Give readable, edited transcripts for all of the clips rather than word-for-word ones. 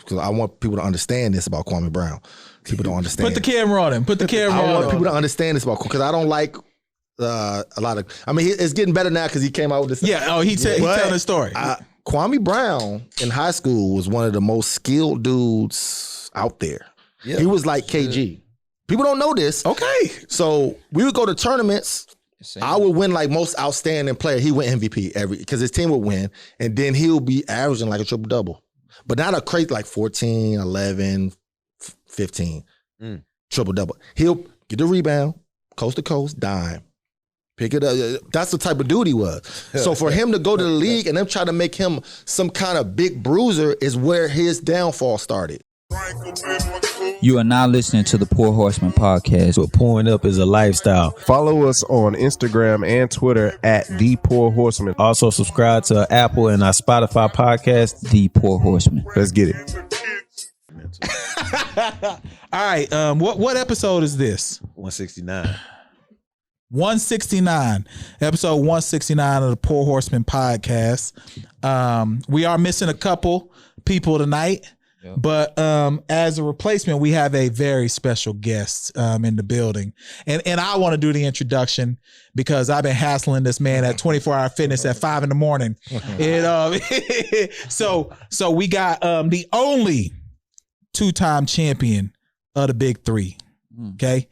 because I want people to understand this about Kwame Brown. People don't understand. Put the camera on him. Put the camera on him. I want people to understand this about, because I don't like a lot of. I mean, it's getting better now because he came out with this. Yeah. Oh, he telling the story. Kwame Brown in high school was one of the most skilled dudes out there. Yep. He was like KG. People don't know this. Okay. So we would go to tournaments. I would win like most outstanding player. He went MVP because his team would win, and then he'll be averaging like a triple double, but not a crazy like 14, 11, 15 triple double. He'll get the rebound, coast to coast, dime, pick it up. That's the type of dude he was. So for him to go to the league and them try to make him some kind of big bruiser is where his downfall started. You are now listening to the Pour Horsemen podcast. But pouring up is a lifestyle. Follow us on Instagram and Twitter at The Pour Horsemen. Also subscribe to Apple and our Spotify podcast, The Pour Horsemen. Let's get it. All right. What episode is this? 169. 169. Episode 169 of the Pour Horsemen podcast. We are missing a couple people tonight. But as a replacement, we have a very special guest in the building. And I want to do the introduction because I've been hassling this man at 24 Hour Fitness at 5 in the morning. And so we got the only two-time champion of the Big Three. Okay.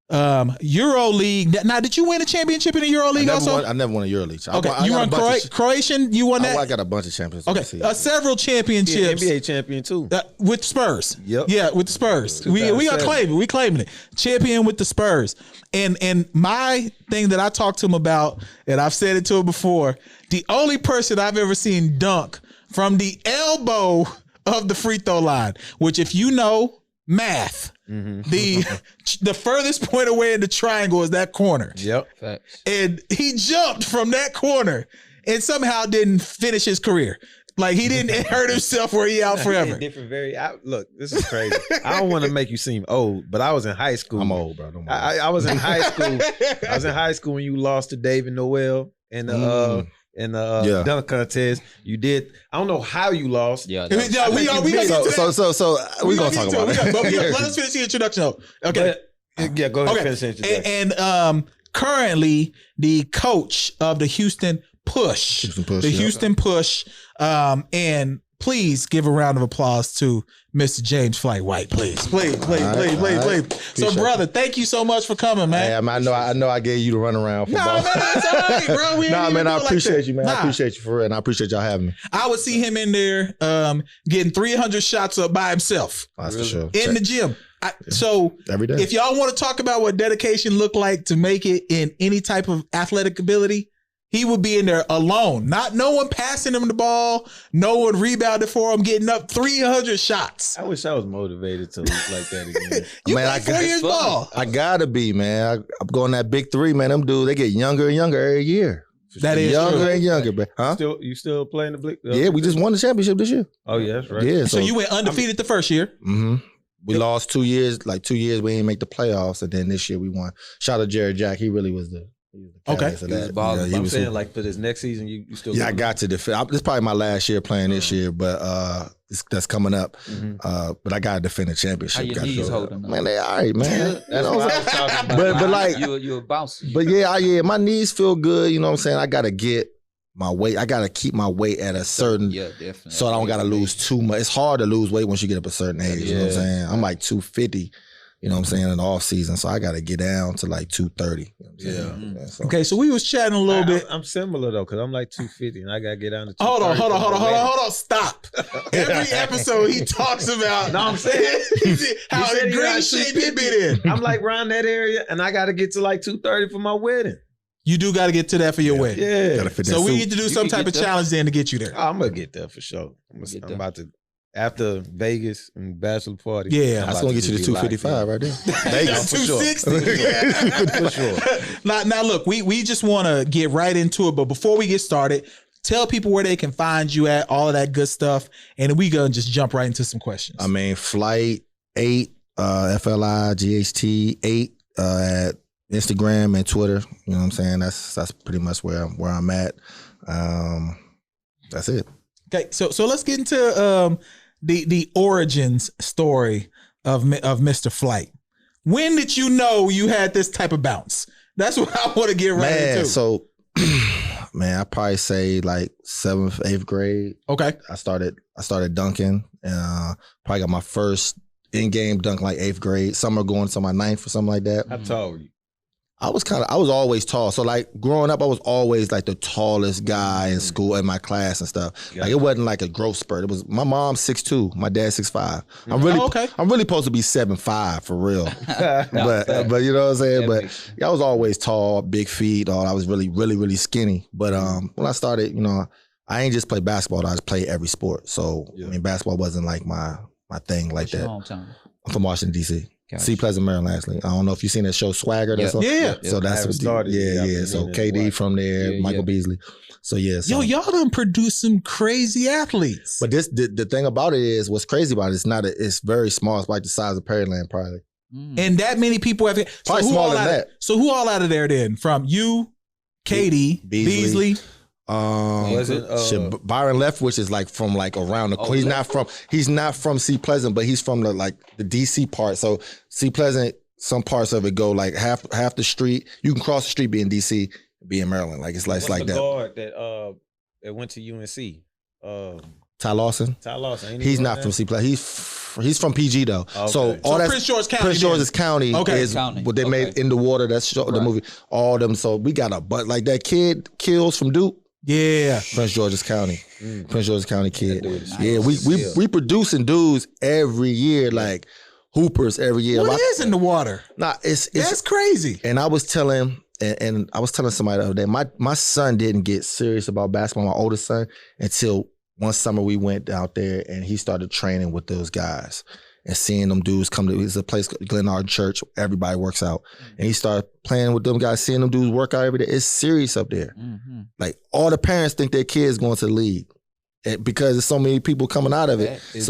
Euro League. Now, did you win a championship in the Euro League also? I never won a Euro League. Okay, you won Croatian. You won that. I got a bunch of championships. Okay, several championships. NBA champion too. With Spurs. Yep. Yeah, with the Spurs. We got claimed it. We claiming it. Champion with the Spurs. And my thing that I talked to him about, and I've said it to him before, the only person I've ever seen dunk from the elbow of the free throw line, which if you know math. The furthest point away in the triangle is that corner. Yep. Facts. And he jumped from that corner and somehow didn't finish his career. Like he didn't hurt himself where he out forever. Look, this is crazy. I don't want to make you seem old, but I was in high school. I'm old, bro. I was in high school. I was in high school when you lost to David Noel and dunk contest. You did. I don't know how you lost. Yeah. we gonna get to So we're gonna talk about it. Let us finish the introduction though. Okay. But, go ahead. Finish the introduction. And currently the coach of the Houston Push. Houston Push. And please give a round of applause to Mr. James Flight White, please. Please. So, brother, thank you so much for coming, man. Hey, I know I gave you the runaround for man, that's all right, bro. I appreciate you, man. I appreciate you for real, and I appreciate y'all having me. I would see him in there getting 300 shots up by himself. That's for sure. In the gym. So every day. If y'all want to talk about what dedication looked like to make it in any type of athletic ability, he would be in there alone. No one passing him the ball. No one rebounded for him, getting up 300 shots. I wish I was motivated to look like that again. You played 4 years ball. I gotta be, man. I'm going that Big Three, man. Them dudes, they get younger and younger every year. That is younger true. and younger, man. Huh? You still playing the Blick? Yeah, we just won the championship this year. Oh, yeah, that's right. Yeah, so you went undefeated the first year. Mm-hmm. We lost 2 years. Like 2 years, we didn't make the playoffs, and then this year we won. Shout out to Jared Jack. He really was the catalyst of that. I'm saying, like, for this next season, you still. Yeah, I got to defend. This is probably my last year playing this year, but that's coming up. But I got to defend the championship. How your knees holding up? Man, they all right, man. That's what I was talking about. But like you a bouncer. But yeah, my knees feel good. You know what I'm saying? I got to get my weight. I got to keep my weight at a certain. Yeah, definitely. So I don't got to lose too much. It's hard to lose weight once you get up a certain age. You know what I'm saying? I'm like 250. You know what I'm saying, in the off season. So I got to get down to like 230. You know what I'm saying? So. Okay, so we was chatting a little bit. I'm similar though, because I'm like 250 and I got to get down to 230. Hold on. Hold Stop. Every episode he talks about. No, I'm saying how in great shape he been in. I'm like around that area and I got to get to like 230 for my wedding. You do got to get to that for your wedding. Yeah. So we need to do some type of challenge then to get you there. Oh, I'm going to get there for sure. I'm about to. After Vegas and bachelor party, that's gonna get you to 255 right there. Vegas 260. For sure. Now look, we just want to get right into it, but before we get started, tell people where they can find you at, all of that good stuff, and then we gonna just jump right into some questions. I mean, Flight 8, FLIGHT 8 at Instagram and Twitter. You know what I'm saying? That's pretty much where I'm at. That's it. Okay, so let's get into the origins story of Mr. Flight. When did you know you had this type of bounce? That's what I want to get right into. So, man, I probably say like 7th, 8th grade. Okay. I started dunking. Probably got my first in-game dunk like 8th grade. Summer going to my 9th or something like that. How tall were you? I was always tall. So like growing up, I was always like the tallest guy in school, in my class and stuff. Yeah. Like it wasn't like a growth spurt. It was my mom's 6'2", my dad's 6'5". I'm really supposed to be 7'5" for real. but you know what I'm saying? But I was always tall, big feet, I was really, really, really skinny. But when I started, I ain't just play basketball, I just play every sport. So I mean basketball wasn't like my thing like that. I'm from Washington, D.C. Gotcha. See Pleasant, Maryland, actually. I don't know if you've seen that show Swagger. Yeah. So that's what started. Yeah. So KD from there, Michael Beasley. So yeah. So. Yo, y'all done produced some crazy athletes. But the thing about it is, what's crazy about it, it's very small. It's like the size of Pearland, probably. And that many people have probably smaller than that. So who all out of there then? From you, KD, Beasley. Byron Leftwich is like from like around the corner. He's not from C Pleasant, but he's from the DC part. So C Pleasant, some parts of it go like half the street. You can cross the street, be in DC, be in Maryland. Like it's like that. Guard that went to UNC. Ty Lawson. He's not from C Pleasant. He's from PG though. Okay. So all that Prince George County. Prince George's County is what they made In the Water. That's the movie. All them. So we got like that kid Kills from Duke. Yeah, Prince George's County, Prince George's County kid. Yeah, we producing dudes every year, like hoopers every year. What is In the Water? Nah, it's that's crazy. And I was telling, and I was telling somebody the other day, my son didn't get serious about basketball, my oldest son, until one summer we went out there and he started training with those guys. And seeing them dudes come to, it's a place, Glenard Church, everybody works out. And he started playing with them guys, seeing them dudes work out every day. It's serious up there. Mm-hmm. Like all the parents think their kids going to the league because there's so many people coming out of it. Is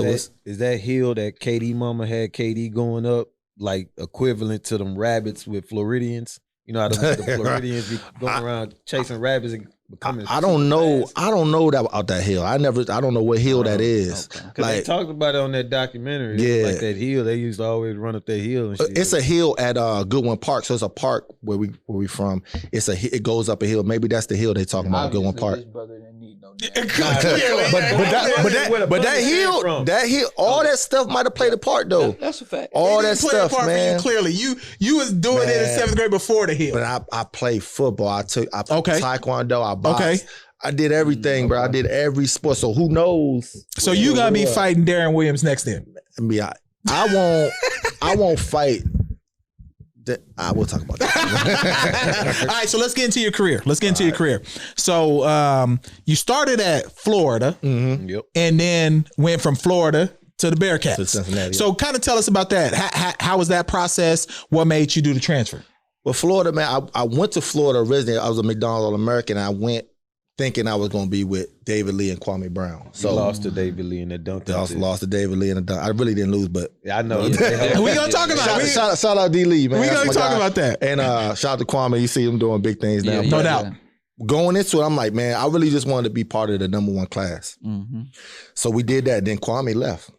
that hill that KD mama had KD going up like equivalent to them rabbits with Floridians? You know how the Floridians be going around chasing rabbits and becoming. I don't know that about that hill. I don't know what hill that is. Okay. Like they talked about it on that documentary. Yeah, like that hill. They used to always run up that hill. And shit. It's a hill at Goodwin Park. So it's a park where we from. It goes up a hill. Maybe that's the hill they talking about. Goodwin Park. But that hill, all that stuff might have played a part though. That's a fact. All that stuff, man. Clearly, you was doing it in 7th grade before the hill. But I played football. I played taekwondo. I boxed. Okay. I did everything, bro. I did every sport. So who knows? So you gonna be fighting Deron Williams next then? I won't fight. I will talk about that. All right, so let's get into your career. So you started at Florida, and then went from Florida to the Bearcats. To Cincinnati. So kind of tell us about that. How was that process? What made you do the transfer? Well, Florida, man, I went to Florida originally. I was a McDonald's All-American, and I went thinking I was going to be with David Lee and Kwame Brown. So you lost to David Lee in the dunk. Lost to David Lee in the dunk. I really didn't lose, but I know. We gonna talk about it. Shout out D Lee, man. We gonna talk about that. And shout out to Kwame. You see him doing big things now. No doubt. Going into it, I'm like, man, I really just wanted to be part of the number one class. Mm-hmm. So we did that. Then Kwame left.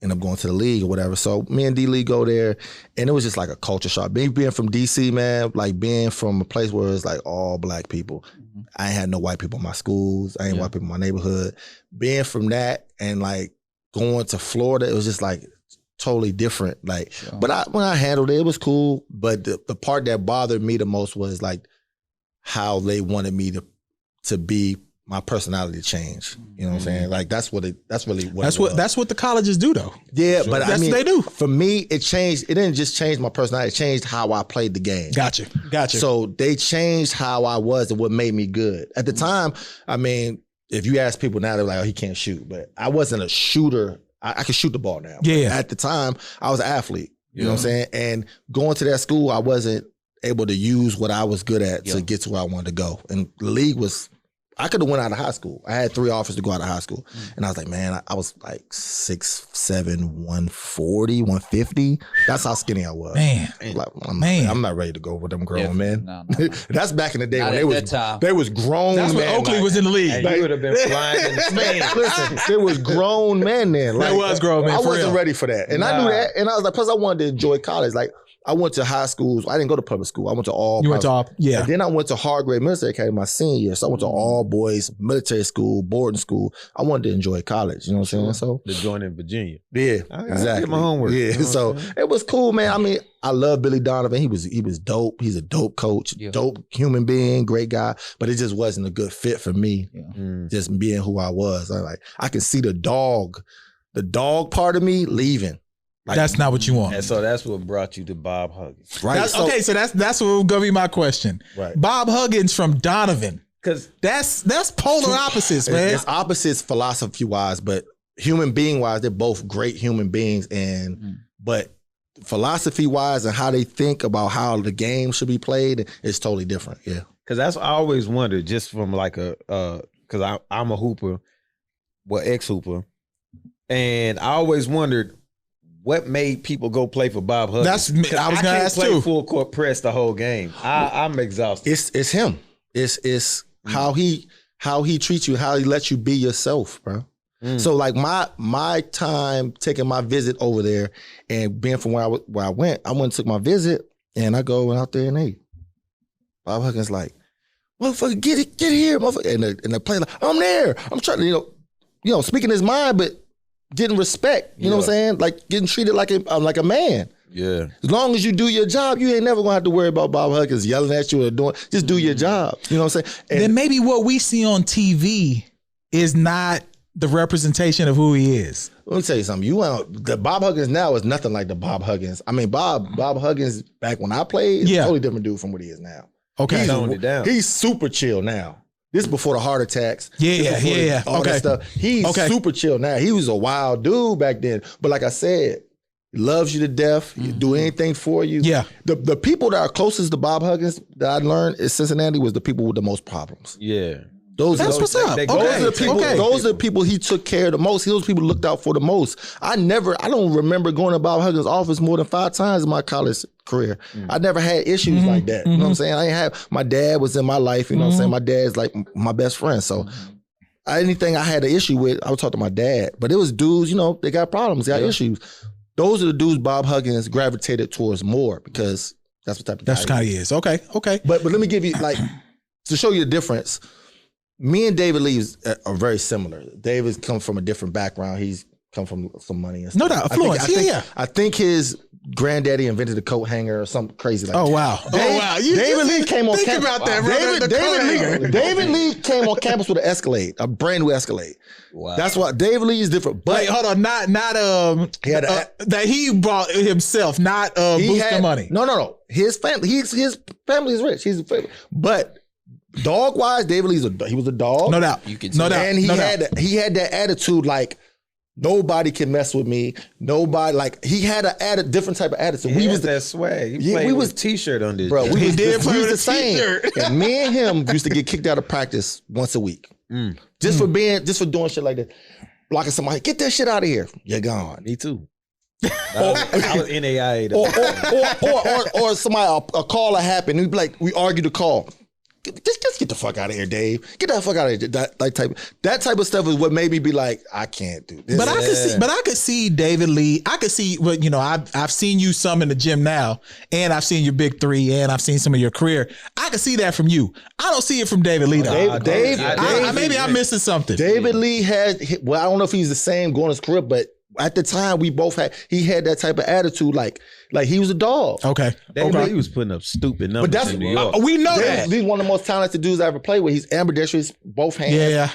Ended up going to the league or whatever. So me and D Lee go there, and it was just like a culture shock. Being from DC, man, like being from a place where it's like all black people. Mm-hmm. I ain't had no white people in my schools. I ain't white people in my neighborhood. Being from that and like going to Florida, it was just like totally different. Like, but when I handled it, it was cool. But the part that bothered me the most was like how they wanted me to be. My personality change. You know what I'm saying? Like that's really what that's what the colleges do though. Yeah, but that's what they do. For me, it changed. It didn't just change my personality. It changed how I played the game. Gotcha. So they changed how I was and what made me good. At the time, I mean, if you ask people now, they're like, "Oh, he can't shoot." But I wasn't a shooter. I could shoot the ball now. Yeah. But at the time, I was an athlete. You know what I'm saying? And going to that school, I wasn't able to use what I was good at to get to where I wanted to go. And the league was. I could have went out of high school. I had 3 offers to go out of high school. And I was like, man, I was like 6'7", 140, 150. That's how skinny I was. Man. Like, I'm not ready to go with them grown men. No. That's back in the day Not when they was grown That's men. when Oakley was in the league. And you would have been flying in the stands. Listen, there was grown men then. Like, There was grown men, I for wasn't real. ready for that. And I knew that. And I was like, plus I wanted to enjoy college. Like, I went to high schools. I didn't go to public school. I went to all. You went to all, yeah. And then I went to Hargrave Military Academy my senior year. So I went to all boys military school, boarding school. I wanted to enjoy college. You know what I'm saying? So The joint in Virginia. yeah, I exactly. did my homework. Yeah, You know what so I'm saying? it was cool, man. I mean, I love Billy Donovan. He was dope. He's a dope coach, dope human being, great guy. But it just wasn't a good fit for me. Just being who I was. I can see the dog part of me leaving. Like, That's not what you want. And so that's what brought you to Bob Huggins. right. So that's what gonna be my question. Right. Bob Huggins from Donovan. Because That's polar opposites, man. It's opposites philosophy wise, but human being wise, they're both great human beings. But philosophy wise and how they think about how the game should be played is totally different. Yeah. Because that's I always wondered, just from like because I'm a hooper, ex-hooper, and I always wondered what made people go play for Bob Huggins. I was gonna ask play too. full court press the whole game. I'm exhausted. It's him. It's how he treats you, how he lets you be yourself, bro. So like my time taking my visit over there and being from where I went and took my visit and I go out there and hey, Bob Huggins like, motherfucker, get here, motherfucker. And the player like, I'm there. I'm trying to, you know, speaking his mind, but getting respect. You know what I'm saying? Like getting treated like a man. Yeah. As long as you do your job, you ain't never gonna have to worry about Bob Huggins yelling at you or just do your job. You know what I'm saying? Then maybe what we see on TV is not the representation of who he is. Let me tell you something. The Bob Huggins now is nothing like the Bob Huggins. I mean, Bob Huggins back when I played is a totally different dude from what he is now. Okay. Toned it down. He's super chill now. This before the heart attacks. Yeah. All that stuff. He's super chill now. He was a wild dude back then. But like I said, he loves you to death. He'll do anything for you. Yeah. The people that are closest to Bob Huggins that I learned in Cincinnati was the people with the most problems. Yeah. That's what's up. They Those are the people he took care of the most. Those people looked out for the most. I don't remember going to Bob Huggins' office more than 5 times in my college career. I never had issues like that. You know what I'm saying? I ain't have, my dad was in my life. You know what I'm saying? My dad's like my best friend. So anything I had an issue with, I would talk to my dad. But it was dudes, you know, they got problems, they got issues. Those are the dudes Bob Huggins gravitated towards more because that's what type of guy That's kind of is. Okay. But let me give you, like, to show you the difference. Me and David Lee are very similar. David's come from a different background. He's come from some money and stuff. No doubt. Affluence. I think his granddaddy invented a coat hanger or something crazy like that. Oh, wow. David Lee came on think campus. about that, brother. David Lee came on campus with an Escalade, a brand new Escalade. Wow. That's why David Lee is different. But Wait, hold on. Not that he bought himself, not boosting money. No. His family is rich. He's a family. But dog wise, David Lee's he was a dog. No doubt. You can no doubt. And he had that attitude like nobody can mess with me. Nobody, like, he had a different type of attitude. We was that swag. He played with a t-shirt on this. Bro, we was the same. t-shirt. And me and him used to get kicked out of practice once a week. Just for doing shit like that. Blocking somebody, get that shit out of here. You're gone. Me too. I was NAIA though. Or somebody, a call that happened, we'd be like, we argued the call. Just get the fuck out of here, Dave. Get the fuck out of here. That type of stuff is what made me be like, I can't do this. But I could see David Lee. I could see what, you know, I've seen you some in the gym now, and I've seen your big three, and I've seen some of your career. I could see that from you. I don't see it from David Lee though. Maybe I'm missing something. David Lee had, well, I don't know if he's the same going his career, but at the time we both he had that type of attitude, like he was a dog. Okay. He was putting up stupid numbers in New York. We know that. He's one of the most talented dudes I ever played with. He's ambidextrous, both hands. Yeah.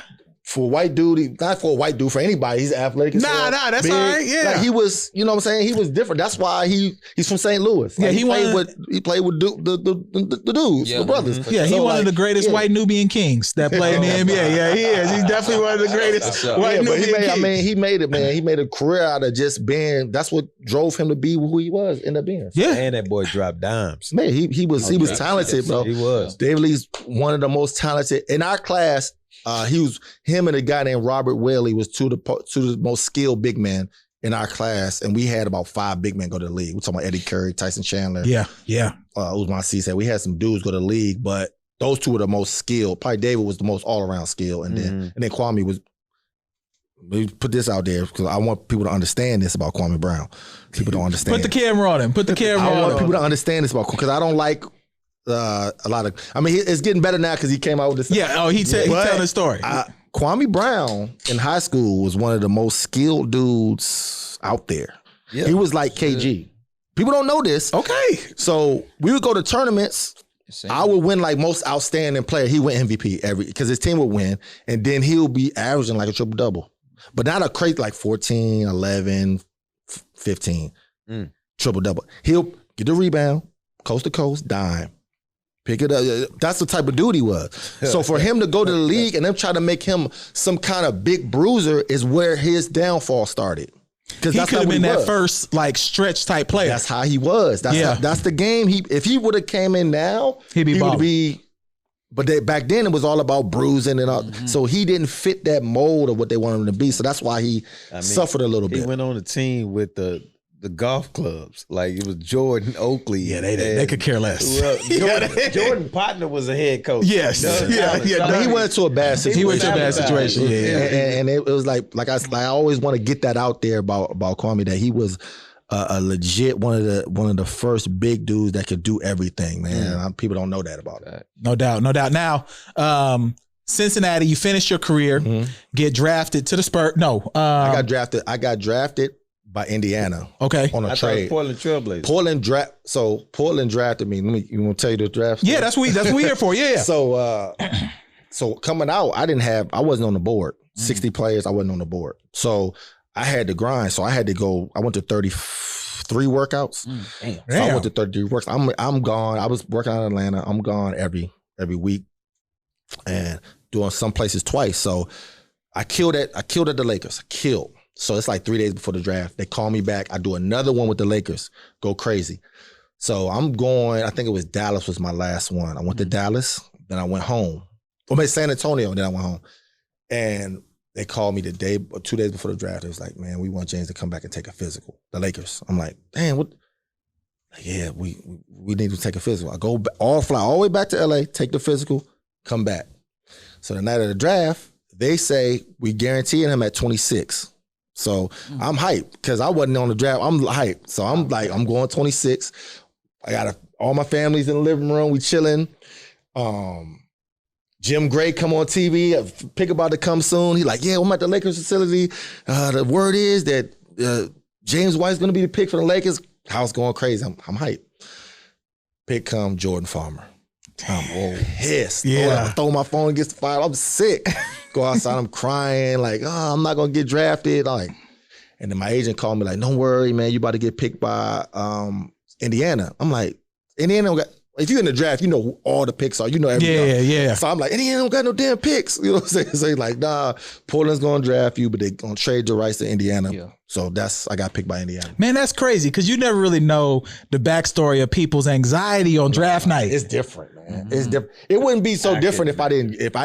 For a white dude, not for a white dude, for anybody, he's athletic. That's big. All right. Yeah. Like he was, you know what I'm saying? He was different. That's why he's from St. Louis. Like Yeah, he played with the dudes, the brothers. Yeah, he's one of the greatest white Nubian kings that play in the NBA. Yeah, he is. He's definitely one of the greatest white Nubian kings. He made it, man. He made a career out of just being, that's what drove him to be who he was, ended up being. Yeah. And that boy dropped dimes. Man, he was talented, bro. He was. David Lee's one of the most talented. In our class, Him and a guy named Robert Whaley was two of the most skilled big men in our class, and we had about 5 big men go to the league. We're talking about Eddie Curry, Tyson Chandler. Yeah. Usman Cisse. We had some dudes go to the league, but those two were the most skilled. Probably David was the most all-around skill, and then Kwame was. We put this out there because I want people to understand this about Kwame Brown. People don't understand. Put the camera on him. I want people to understand this about, because I don't like a lot of. I mean, it's getting better now because he came out with this. Yeah. Oh, he's telling the story. Kwame Brown in high school was one of the most skilled dudes out there. Yep. He was like KG. People don't know this. Okay. So we would go to tournaments. I would win like most outstanding player. He went MVP because his team would win, and then he'll be averaging like a triple-double. But not a crazy like 14, 11, 15. Triple-double. He'll get the rebound, coast to coast, dime. Pick it up. That's the type of dude he was. So for him to go to the league and them try to make him some kind of big bruiser is where his downfall started. He could have been that first like stretch type player. That's how he was. That's the game. If he would have came in now, he would be. But back then it was all about bruising and all. So he didn't fit that mold of what they wanted him to be. So that's why he suffered a little bit. He went on a team with the golf clubs. Like it was Jordan, Oakley. Yeah, they could care less. Jordan partner was a head coach. Yes. He went into a bad situation. He went into a bad situation. And it was like I always want to get that out there about Kwame, that he was a legit one of the first big dudes that could do everything, man. People don't know that about it. No doubt. Now, Cincinnati, you finished your career, get drafted to the Spurs. No, I got drafted by Indiana. Okay. On a trade. Portland Trailblazers. Portland drafted me. You want to tell you the draft story? Yeah, that's what we here for. Yeah. So coming out, I wasn't on the board. 60 players, I wasn't on the board. So I had to grind. So I had to go. I went to 33 workouts. Damn. So I went to 33 workouts. I'm gone. I was working out in Atlanta. I'm gone every week and doing some places twice. So I killed at the Lakers. So it's like 3 days before the draft. They call me back. I do another one with the Lakers. Go crazy. So I'm going, I think it was Dallas was my last one. I went to Dallas, then I went home. Well, maybe San Antonio, then I went home. And they called me 2 days before the draft. It was like, man, we want James to come back and take a physical. The Lakers. I'm like, damn, what? Yeah, we need to take a physical. I go fly all the way back to LA, take the physical, come back. So the night of the draft, they say we guaranteeing him at 26. So I'm hyped because I wasn't on the draft. I'm hyped. So I'm like, I'm going 26. I got all my family's in the living room. We chilling. Jim Gray come on TV. Pick about to come soon. He like, yeah, I'm at the Lakers facility. The word is that James White's going to be the pick for the Lakers. House going crazy. I'm hyped. Pick come Jordan Farmer. I'm pissed. Yeah. I throw my phone against the fire. I'm sick. Go outside. I'm crying. Like, I'm not going to get drafted. Like, and then my agent called me like, don't worry, man. You about to get picked by Indiana. I'm like, Indiana don't got. If you're in the draft, you know who all the picks are. You know everything. Yeah. So I'm like, Indiana don't got no damn picks. You know what I'm saying? So he's like, nah, Portland's going to draft you, but they're going to trade your rights to Indiana. Yeah. So I got picked by Indiana. Man, that's crazy because you never really know the backstory of people's anxiety on draft night. It's different, man. It's different. It wouldn't be so different if I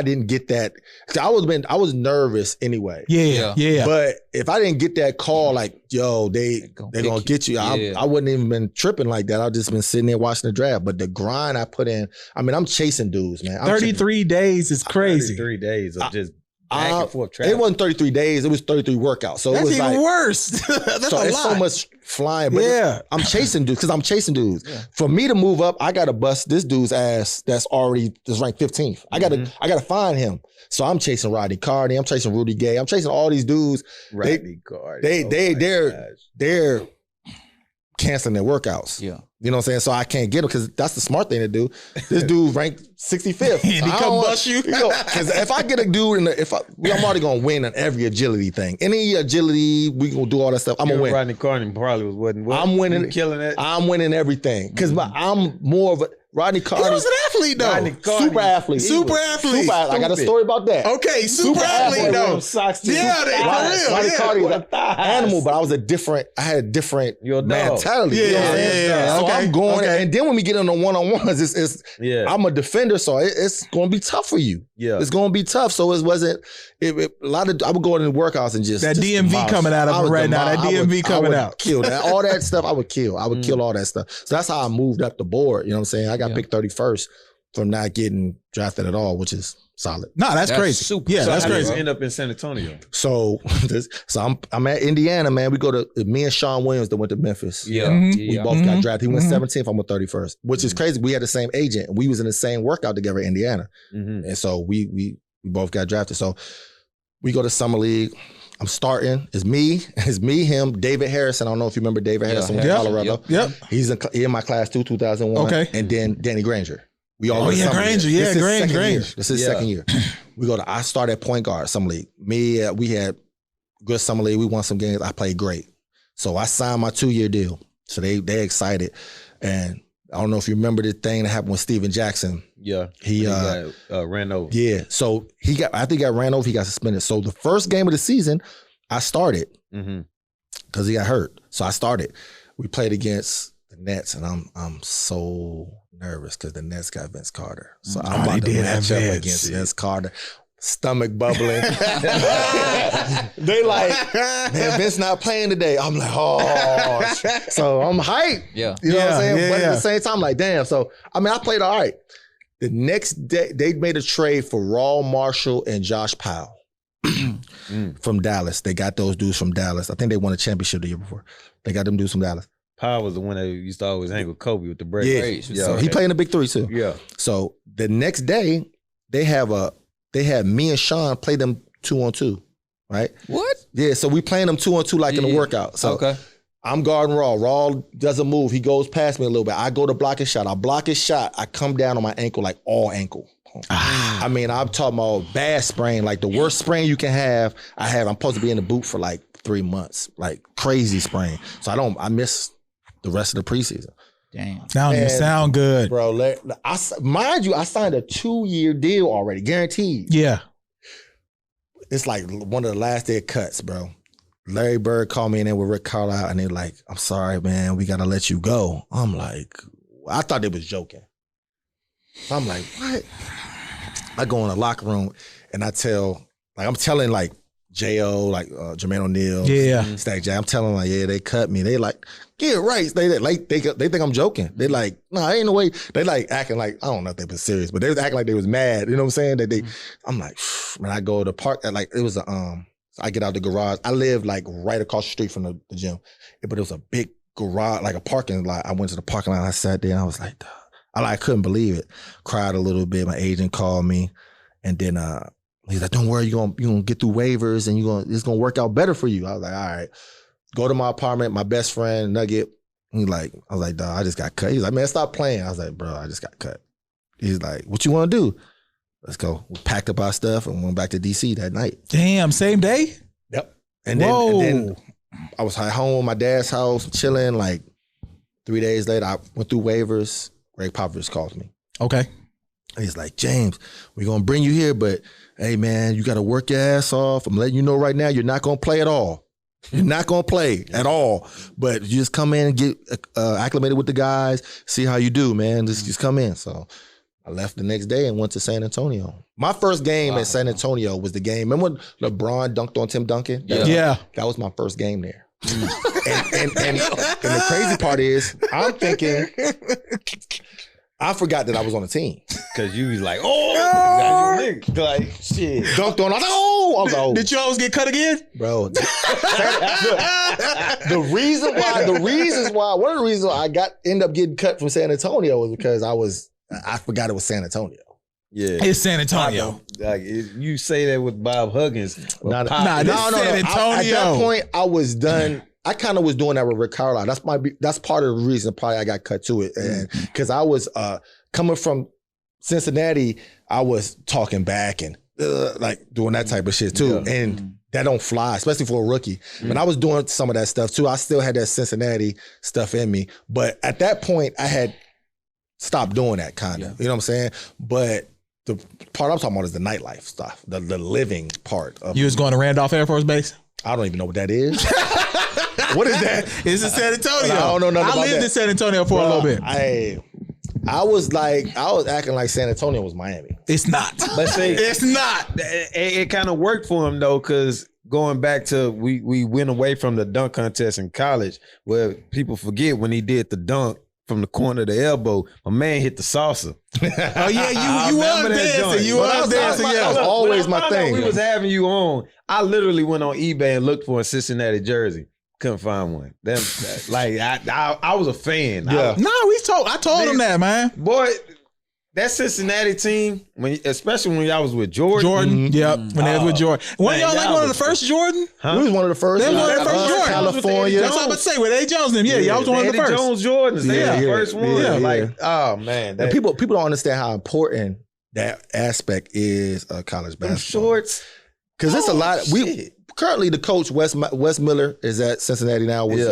didn't get that. Cause I was nervous anyway. Yeah. But if I didn't get that call, like, yo, they're gonna get you. I wouldn't even been tripping like that. I've just been sitting there watching the draft. But the grind I put in, I mean, I'm chasing dudes, man. 33 days is crazy. 33 days of just back and forth travel. It wasn't 33 days. It was 33 workouts. So that's it was even like worse. That's so a it's lot. so much flying. But I'm chasing dudes because I'm chasing dudes. Yeah. For me to move up, I gotta bust this dude's ass that's ranked 15th. I gotta find him. So I'm chasing Rodney Carney. I'm chasing Rudy Gay. I'm chasing all these dudes. Rodney Carney. They're canceling their workouts. Yeah. You know what I'm saying? So I can't get him because that's the smart thing to do. This dude ranked 65th. He come bust you. Because if I get a dude, I'm already going to win on every agility thing. Any agility, we going to do all that stuff. I'm going to win. Rodney Carney probably wasn't. I'm winning. Killing it. I'm winning everything. Because I'm more of a Rodney Carney. He was an athlete though. Super athlete. Super athlete. I got a story about that. Okay, super athlete though. Yeah, for real. Rodney animal, but I was I had a different mentality. Yeah. So Okay. I'm going, Okay. and then when we get into one-on-ones, I'm a defender, so it's going to be tough for you. Yeah. It's going to be tough. So it wasn't, a lot of, I would go in the workouts and just. That just DMV demolish. coming out of I him would right now. That demolish. DMV coming out. Kill that. All that stuff I would kill. I would kill all that stuff. So that's how I moved up the board. You know what I'm saying? I got picked 31st from not getting drafted at all, which is solid. No, that's crazy. Super. Yeah, So that's how did crazy. you end up in San Antonio? So I'm at Indiana, man. We go to me and Sean Williams that went to Memphis. Yeah. We both got drafted. He went Mhm. 17th. I'm a 31st, which is crazy. We had the same agent. We was in the same workout together in Indiana, and so we both got drafted. So we go to summer league. I'm starting. It's me, him, David Harrison. I don't know if you remember David Harrison from Colorado. Yep. He's in my class too, 2001. Okay. And then Danny Granger. We all go to summer Granger. league. Yeah, This is Granger. second year. Granger. This is second year. I started at point guard, summer league. We had good summer league. We won some games. I played great. So I signed my 2-year deal. So they excited. And I don't know if you remember the thing that happened with Steven Jackson. Yeah. He got ran over. Yeah. So I think he got ran over, he got suspended. So the first game of the season, I started because he got hurt. So I started. We played against the Nets, and I'm so nervous because the Nets got Vince Carter. So I'm about to match up against Vince Carter. Stomach bubbling. They like, man, Vince not playing today. I'm like, oh. So I'm hyped. Yeah. You know what I'm saying? Yeah, But yeah. at the same time, I'm like, damn. So, I mean, I played all right. The next day, they made a trade for Raul Marshall and Josh Powell from Dallas. They got those dudes from Dallas. I think they won a championship the year before. They got them dudes from Dallas. Powell was the one that used to always hang with Kobe with the braids. Yeah. So he played in the Big Three too. Yeah. So the next day, they had me and Sean play them 2-on-2, right? What? Yeah, so we playing them 2-on-2 like in the workout. So Okay. I'm guarding Raw. Raw doesn't move. He goes past me a little bit. I go to block his shot. I block his shot. I come down on my ankle, like all ankle. I mean, I'm talking about bad sprain, like the worst sprain you can have. I'm supposed to be in the boot for like 3 months, like crazy sprain. So I miss the rest of the preseason. Damn. That don't even sound good. Bro, mind you, I signed a 2-year deal already, guaranteed. Yeah. It's like one of the last day cuts, bro. Larry Bird called me in there with Rick Carlisle, and they're like, I'm sorry, man, we got to let you go. I'm like, I thought they was joking. I'm like, what? I go in the locker room, and I'm telling like J.O., like Jermaine O'Neal, Stack J. I'm telling like, yeah, they cut me. They like, get right. They think I'm joking. They like, no, ain't no way. They like acting like, I don't know if they was serious, but they was acting like they was mad. You know what I'm saying? I'm like, when I go to the park, like it was I get out the garage. I live like right across the street from the gym, but it was a big garage, like a parking lot. I went to the parking lot. I sat there and I was like, I couldn't believe it. Cried a little bit. My agent called me, and then he's like, "Don't worry, you're gonna get through waivers, and it's gonna work out better for you." I was like, "All right." Go to my apartment. My best friend Nugget. I was like, "Dog, I just got cut." He's like, "Man, stop playing." I was like, "Bro, I just got cut." He's like, "What you want to do?" Let's go. We packed up our stuff and went back to DC that night. Damn, same day? Yep. And then I was at home at my dad's house, chilling. Like 3 days later, I went through waivers. Greg Popovich calls me. Okay. And he's like, James, we're going to bring you here, but hey, man, you got to work your ass off. I'm letting you know right now, you're not going to play at all. You're not going to play at all. But you just come in and get acclimated with the guys, see how you do, man. Just come in. So I left the next day and went to San Antonio. My first game at San Antonio was the game. Remember when LeBron dunked on Tim Duncan? Yeah. That was my first game there. and the crazy part is, I'm thinking, I forgot that I was on the team. Because you was like, oh, like, shit. Dunked on, I was like, oh. Did you always get cut again? Bro. Look, one of the reasons why I ended up getting cut from San Antonio was because I forgot it was San Antonio. Yeah. It's San Antonio. Like, you say that with Bob Huggins. Nah, this is San Antonio. At that point, I was done. I kind of was doing that with Rick Carlisle. That's part of the reason probably I got cut to it. And because I was coming from Cincinnati, I was talking back and like doing that type of shit too. Yeah. And that don't fly, especially for a rookie. When I was doing some of that stuff too, I still had that Cincinnati stuff in me. But at that point, I had stopped doing that kind of. You know what I'm saying? But the part I'm talking about is the nightlife stuff, the living part of You was going to Randolph Air Force Base? I don't even know what that is. What is that? It's in San Antonio. I don't know nothing about lived that. in San Antonio for a little bit. I was acting like San Antonio was Miami. It's not. But see, It's not. it kind of worked for him though, because going back to we went away from the dunk contest in college, where people forget when he did the dunk from the corner of the elbow, my man hit the salsa. Oh yeah, you was dancing. You was dancing. That Yeah. was always my thing. We was having you on. I literally went on eBay and looked for a Cincinnati jersey. Couldn't find one. I was a fan. Yeah. I told him that, man. Boy, that Cincinnati team, especially when y'all was with Jordan. Yep. When they was with Jordan. Wasn't y'all like one of the first Jordan? We was one of the first. They was one of the first Jordan. California. That's what I'm about to say. With Eddie Jones and them. Yeah, y'all was one of the Eddie first. Jones Jordans. They Yeah, the yeah, first one. yeah, Like, yeah. oh man. And people don't understand how important that aspect is of college them basketball. shorts. Because it's a lot. Shit. Currently the coach Wes Miller is at Cincinnati now with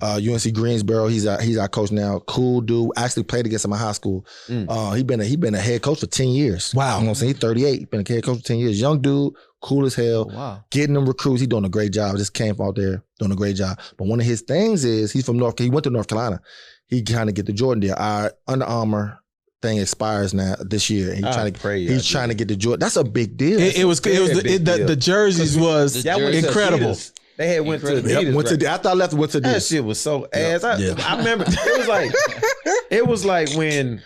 UNC Greensboro. He's our coach now. Cool dude. Actually played against him in high school. He been a head coach for 10 years. Wow. You know what I'm saying? He's 38. He's been a head coach for 10 years. Young dude, cool as hell. Wow. Getting them recruits. He's doing a great job. Just came out there doing a great job. But one of his things is he went to North Carolina. He kind of get the Jordan deal. Our Under Armour thing expires now this year. And he's trying to get the Jordan. That's a big deal. The jerseys was incredible. They had went to Adidas. After I left, went to Adidas. That shit was so ass. I remember it was like when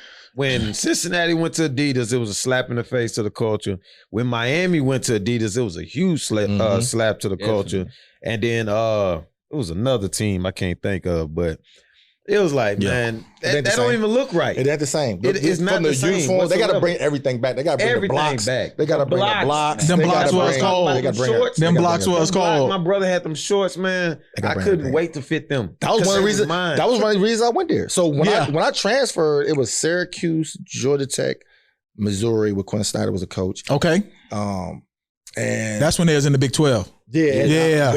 Cincinnati went to Adidas, it was a slap in the face to the culture. When Miami went to Adidas, it was a huge slap to the culture. And then it was another team I can't think of, but it was like, man, that don't even look right. It ain't the same. It's not from the same uniforms, they got to whatsoever. bring everything back. They got to bring Everything the blocks back. They got to bring the blocks. Them blocks was cold. They got to bring Shorts. Them blocks was cold. My brother had them shorts, man. I couldn't wait to fit them. That was one of the reasons. That was one of the reasons I went there. So when I transferred, it was Syracuse, Georgia Tech, Missouri, with Quinn Snyder was a coach. Okay. And that's when they was in the Big 12. Yeah.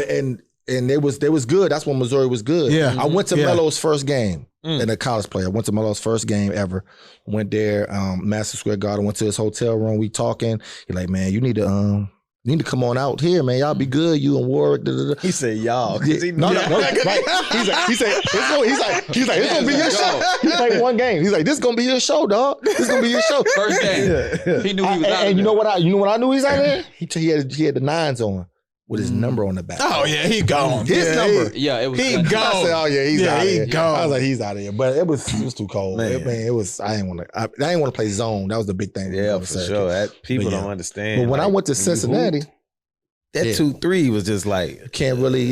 And they was good. That's when Missouri was good. Yeah. I went to Melo's first game in a college player. I went to Melo's first game ever. Went there, Madison Square Garden, went to his hotel room. We talking. He's like, man, you need to come on out here, man. Y'all be good. You and Warwick. Da, da, da. He said, y'all. No, right. He's like, it's gonna be your show. He's like, one game. He's like, this is gonna be your show, dog. This is gonna be your show. First game. He knew he was out. And you know what I knew he's out there? He had the 9s on with his number on the back. Oh yeah, he gone. His number. It was. He gone. gone. I said, oh yeah, he's out here. Gone. I was like, he's out of here. But it was too cold. Man. It was. I didn't want to play zone. That was the big thing. Yeah, for sure. People don't understand. But when I went to Cincinnati, that 2-3 was just like can't really.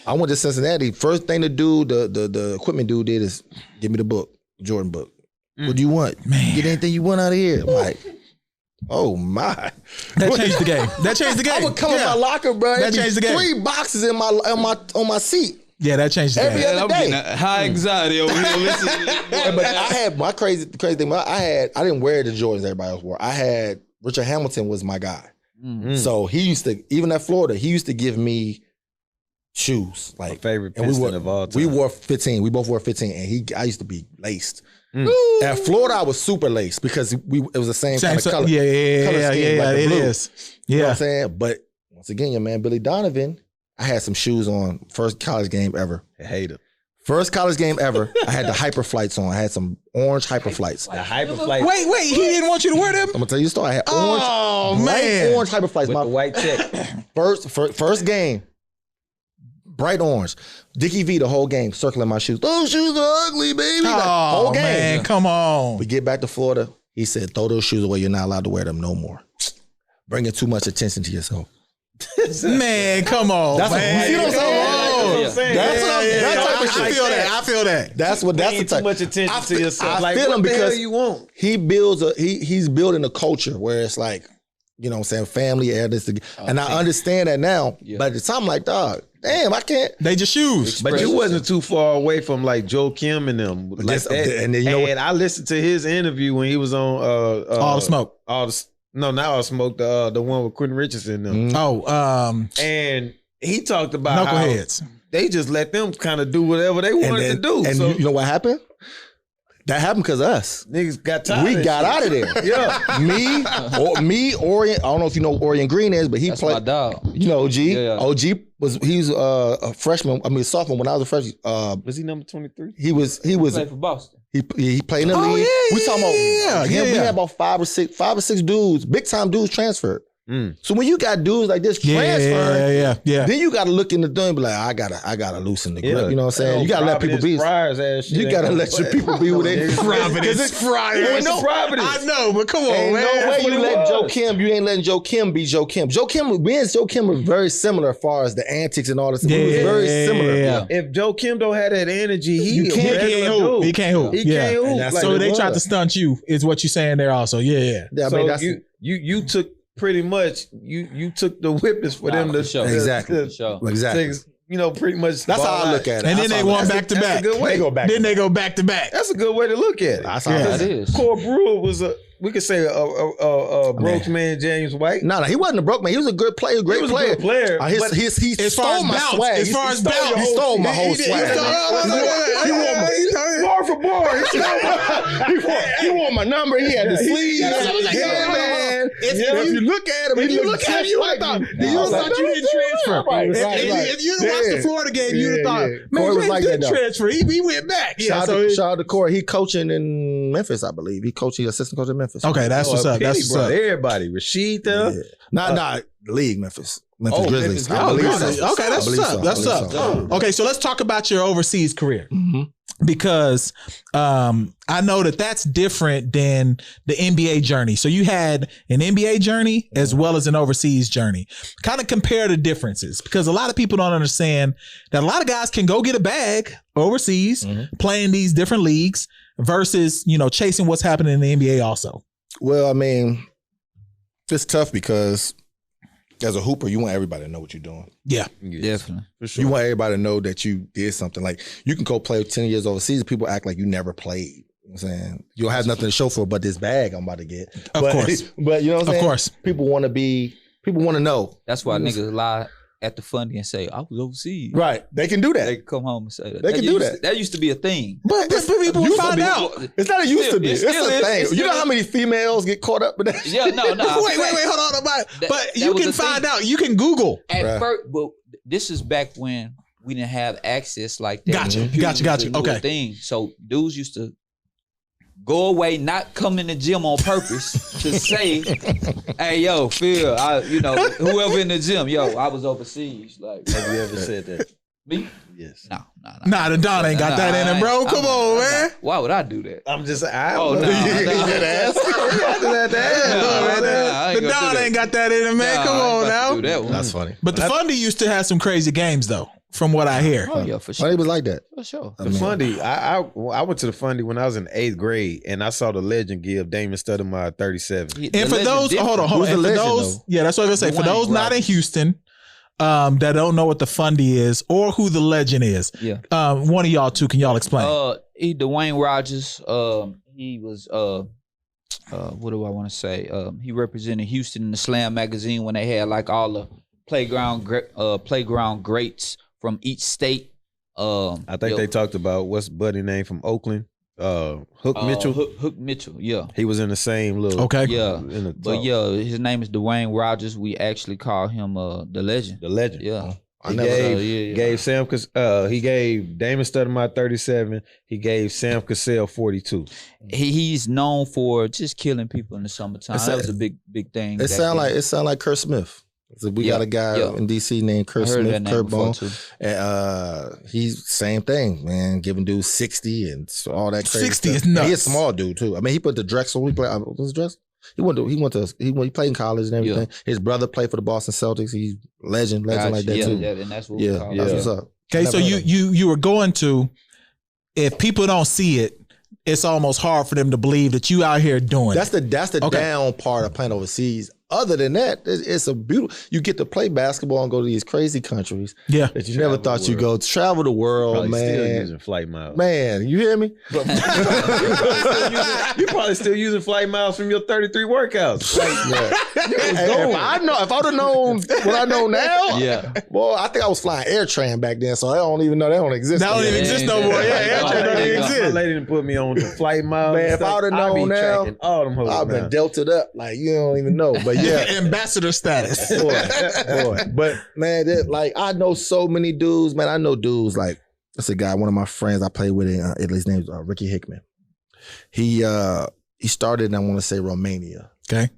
I went to Cincinnati. First thing to do, the equipment dude did is give me the book, Jordan book. What do you want? Man. Get anything you want out of here. I'm like, oh my. That changed the game. I would come in my locker, bro. That changed the game. 3 boxes on my seat. Yeah, that changed the Every game. other I'm day. getting high anxiety over here listening. But I had my crazy thing. I didn't wear the Jordans everybody else wore. I had Richard Hamilton was my guy. So he used to, even at Florida, he used to give me shoes. Like my favorite and Piston of all time. We wore 15. We both wore 15, and I used to be laced. At Florida, I was super laced because it was the same kind of color. Yeah, color scheme, like the it blue. is. You know what Yeah. I'm saying? But once again, your man Billy Donovan, I had some shoes on. First college game ever. I hate it. First college game ever. I had the Hyper Flights on. I had some orange Hyper Flights. The Hyperflight Wait, he didn't want you to wear them? I'm gonna tell you the story. I had orange, bright orange Hyper Flights. with My the white check. first game, bright orange. Dickie V the whole game circling my shoes. Those shoes are ugly, baby. Like, Oh whole game. man, come on. We get back to Florida. He said, "Throw those shoes away. You're not allowed to wear them no more. Bringing too much attention to yourself." Man, come on. That's man. what, you see what I'm saying? That's what I'm that type of I shit. feel that. I feel that. That's the Paying type. too much attention to yourself. I Like, feel what him the hell because you want? he builds he's building a culture where it's like, you know what I'm saying, family, and I understand that now. But at the time, I'm like, dog, damn, I can't. They just shoes. But you wasn't too far away from like Joe Kim and them. Like that. And then you know what? And I listened to his interview when he was on All the Smoke. Not All the Smoke, the one with Quentin Richardson and them. Oh, And he talked about Knuckleheads. how they just let them kind of do whatever they wanted to do. And So you know what happened? That happened because of us. Niggas got tired. We got out of there. Yeah. me, Orient. I don't know if you know who Orient Green is, but he That's played. my dog. You know, OG. Yeah. OG he was a freshman. I mean, sophomore when I was a freshman. Was he number 23? He was. Played for Boston. He played in the league. We talking about him. We had about five or six dudes, big time dudes transferred. So when you got dudes like this transferring, then you got to look in the thing and be like, I gotta loosen the grip. You know what I'm saying? You gotta let people be. You gotta let your people be with it. Providence. Friars. I know, but come on, Ain't man. no way you let Joe Kim. You ain't letting Joe Kim be Joe Kim. Me and Joe Kim were very similar as far as the antics and all this. It was very similar. Yeah. If Joe Kim don't have that energy, He can't hoop. He can't hoop. So they tried to stunt you, is what you're saying there also. Yeah. I mean, that's you took pretty much you took the whippers for them to sure. Exactly. Pretty much. That's how I look at it. And then they won back to back. That's a good way. Then they go back to back. That's a good way to look at it. That's how it is. Gore Brewer was we could say a broke man, James White. No, he wasn't a broke man. He was a good player, great player. Good player. He stole my swag. As far as bounce, he stole my whole swag. He wore my bar for bar. He wore my number. He had the sleeves. Man. If you look at him, you would have thought you didn't transfer. If you watched the Florida game, you'd have thought, man, James didn't transfer. He went back. Shout out to Corey. He coaching in Memphis, I believe. He assistant coach in Memphis. Okay, that's what's up. That's what's up. Everybody, Rashid there. Not league Memphis Grizzlies. Okay, that's what's up. That's what's up. Okay, so let's talk about your overseas career. Because I know that's different than the NBA journey. So you had an NBA journey as well as an overseas journey. Kind of compare the differences, because a lot of people don't understand that a lot of guys can go get a bag overseas, playing these different leagues versus, chasing what's happening in the NBA also. Well, I mean, it's tough because as a hooper, you want everybody to know what you're doing. Yeah, definitely. For sure. You want everybody to know that you did something. Like, you can go play 10 years overseas, people act like you never played. You know what I'm saying? You don't have nothing to show for it but this bag I'm about to get. Of course. But you know what I'm saying? Of course. People want to know. That's why niggas lie at the fundy and say, I was overseas. Right. They can do that. They can come home and say that. They can do that. That used to be a thing. But people will find out. It's not a used to be. It's a thing. You know how many females get caught up with that? Yeah, no. Wait, hold on. But you can find out. You can Google. At first, but this is back when we didn't have access like that. Gotcha. Okay. Thing. So dudes used to go away, not come in the gym on purpose to say, hey, yo, Phil, whoever in the gym, I was overseas. Like, have you ever said that? Me? Yes. No. Nah, the Don ain't got that in him, bro. Come on, man. Why would I do that? I'm just, The Don ain't got that in him, man. Come on now. That's funny. But the Fundy used to have some crazy games, though, from what I hear. Oh, yeah, for sure. Fundy was like that. For sure. The Fundy, I went to the Fundy when I was in 8th grade, and I saw the legend give Damon Stoudemire 37. And for those, hold on. Who's the legend, though? Yeah, that's what I was going to say. For those not in Houston, that don't know what the Fundy is or who the legend is, one of y'all two, can y'all explain? He Dwayne Rogers. He was what do I want to say? He represented Houston in the Slam magazine when they had like all the playground greats from each state. I think they talked about what's buddy name from Oakland, Hook Mitchell. Hook Mitchell, yeah. He was in the same little. Yeah. But his name is Dwayne Rogers. We actually call him the legend. The legend. Yeah. He gave Sam. He gave Damon Stoudemire 37. He gave Sam Cassell 42. He's known for just killing people in the summertime. That was a big thing. It sound like Kurt Smith. So we got a guy in DC named Kurt Smith, Kurt Bone. And he's same thing, man. Giving dudes 60 and all that crazy 60 stuff. is nuts. He's a small dude too. I mean, he put the Drexel. He played. What's Drexel? He played in college and everything. Yeah. His brother played for the Boston Celtics. He's legend like that too. Yeah, and that's what we call that's what's up. Okay, so you were going to, if people don't see it, it's almost hard for them to believe that you out here doing That's it. the down part of playing overseas. other than that, it's a beautiful. You get to play basketball and go to these crazy countries that you never thought you'd go. Travel the world, probably man. Still using flight miles, man. You hear me? You probably still using flight miles from your 33 workouts. If I would have known what I know now, boy, I think I was flying AirTran back then, so I don't even know they don't exist. That don't even exist no more. Yeah, AirTran don't even My exist. lady didn't put me on the flight miles. Man, if I would have known now, all them hoes I've been delted up like you don't even know. But yeah, ambassador status. boy. But man, I know so many dudes. Man, I know dudes like that's a guy. One of my friends I played with in Italy. His name's Ricky Hickman. He started in, I want to say, Romania. Okay.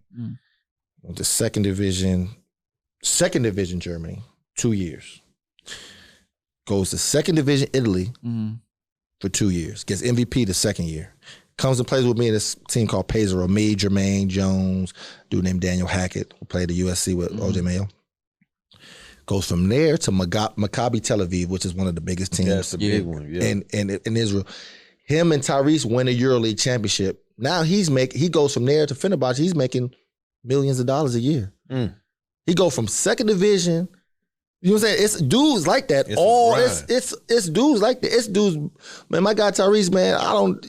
The second division Germany, 2 years. Goes to second division Italy for 2 years. Gets MVP the second year. Comes and plays with me in this team called Pesaro. Me, Jermaine Jones, dude named Daniel Hackett, who played at USC with OJ Mayo. Goes from there to Maccabi Tel Aviv, which is one of the biggest teams. That's a big one. Yeah. In Israel. Him and Tyrese win a EuroLeague championship. Now he goes from there to Fenerbahce. He's making millions of dollars a year. He go from second division. You know what I'm saying? It's dudes like that. It's dudes like that. It's dudes. Man, my guy Tyrese, man, I don't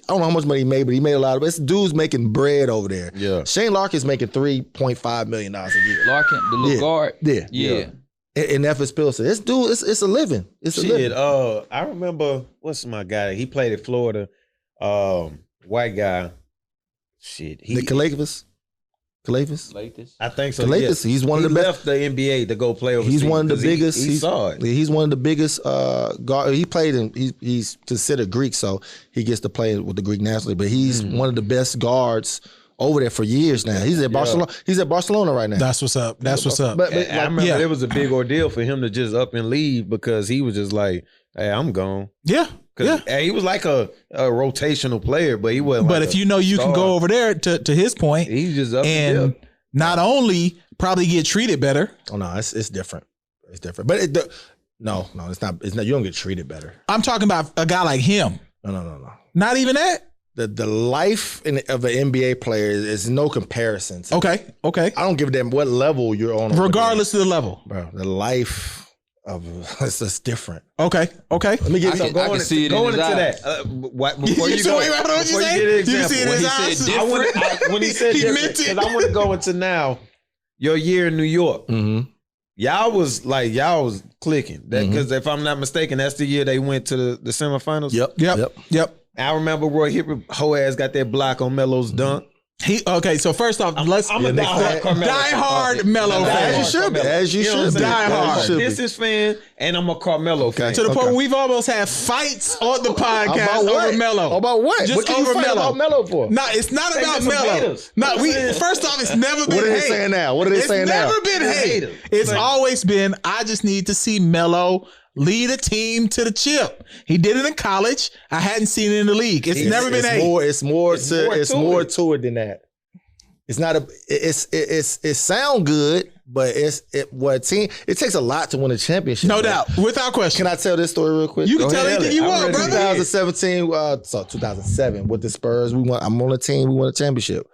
know how much money he made, but he made a lot of it. It's dudes making bread over there. Yeah. Shane Larkin's making $3.5 million a year. Larkin, the little guard. Yeah. And Memphis Pilsen. It's a living. It's a living. I remember what's my guy? He played at Florida. White guy. Nick Kalakis? I think so. Kalakis, he's one of the best. Left the NBA to go play overseas. He's one of the biggest. He saw it. He's one of the biggest guard. He played in. He's considered Greek, so he gets to play with the Greek nationally. But he's one of the best guards over there for years now. He's at Barcelona. He's at Barcelona right now. That's what's up. But I remember it was a big ordeal for him to just up and leave because he was just like, "Hey, I'm gone." Yeah. He was like a rotational player, but he wasn't. But if you know you can go over there, to his point, he's just up and not only probably get treated better. Oh no, it's different. It's different. But no, it's not. It's not. You don't get treated better. I'm talking about a guy like him. No. Not even that. The life of an NBA player is no comparison. Okay. I don't give a damn what level you're on. Regardless of the level, bro. The life of it's just different. Okay. Let me give you something. Going into that. Before you go, before you get an example, when he said different, because I want to go into now your year in New York. Y'all was clicking because if I'm not mistaken, that's the year they went to the semifinals. Yep. I remember Roy Hibbert, whole ass got that block on Melo's dunk. So first off, I'm a die-hard Melo fan. As you should be. Die-hard. Pistons fan, and I'm a Carmelo fan. To the point where we've almost had fights on the podcast over Melo. About what? Just what can over you fight about Melo for? No, it's not about Melo. First off, it's never been hate. What are they saying now? It's never been hate. It's always been, I just need to see Melo lead a team to the chip. He did it in college. I hadn't seen it in the league. It's never been hate. It's more to it than that. It's not it sound good, but it takes a lot to win a championship. No doubt. Without question. Can I tell this story real quick? You can tell anything you want, brother. 2017, 2007 with the Spurs, I'm on a team, we won a championship.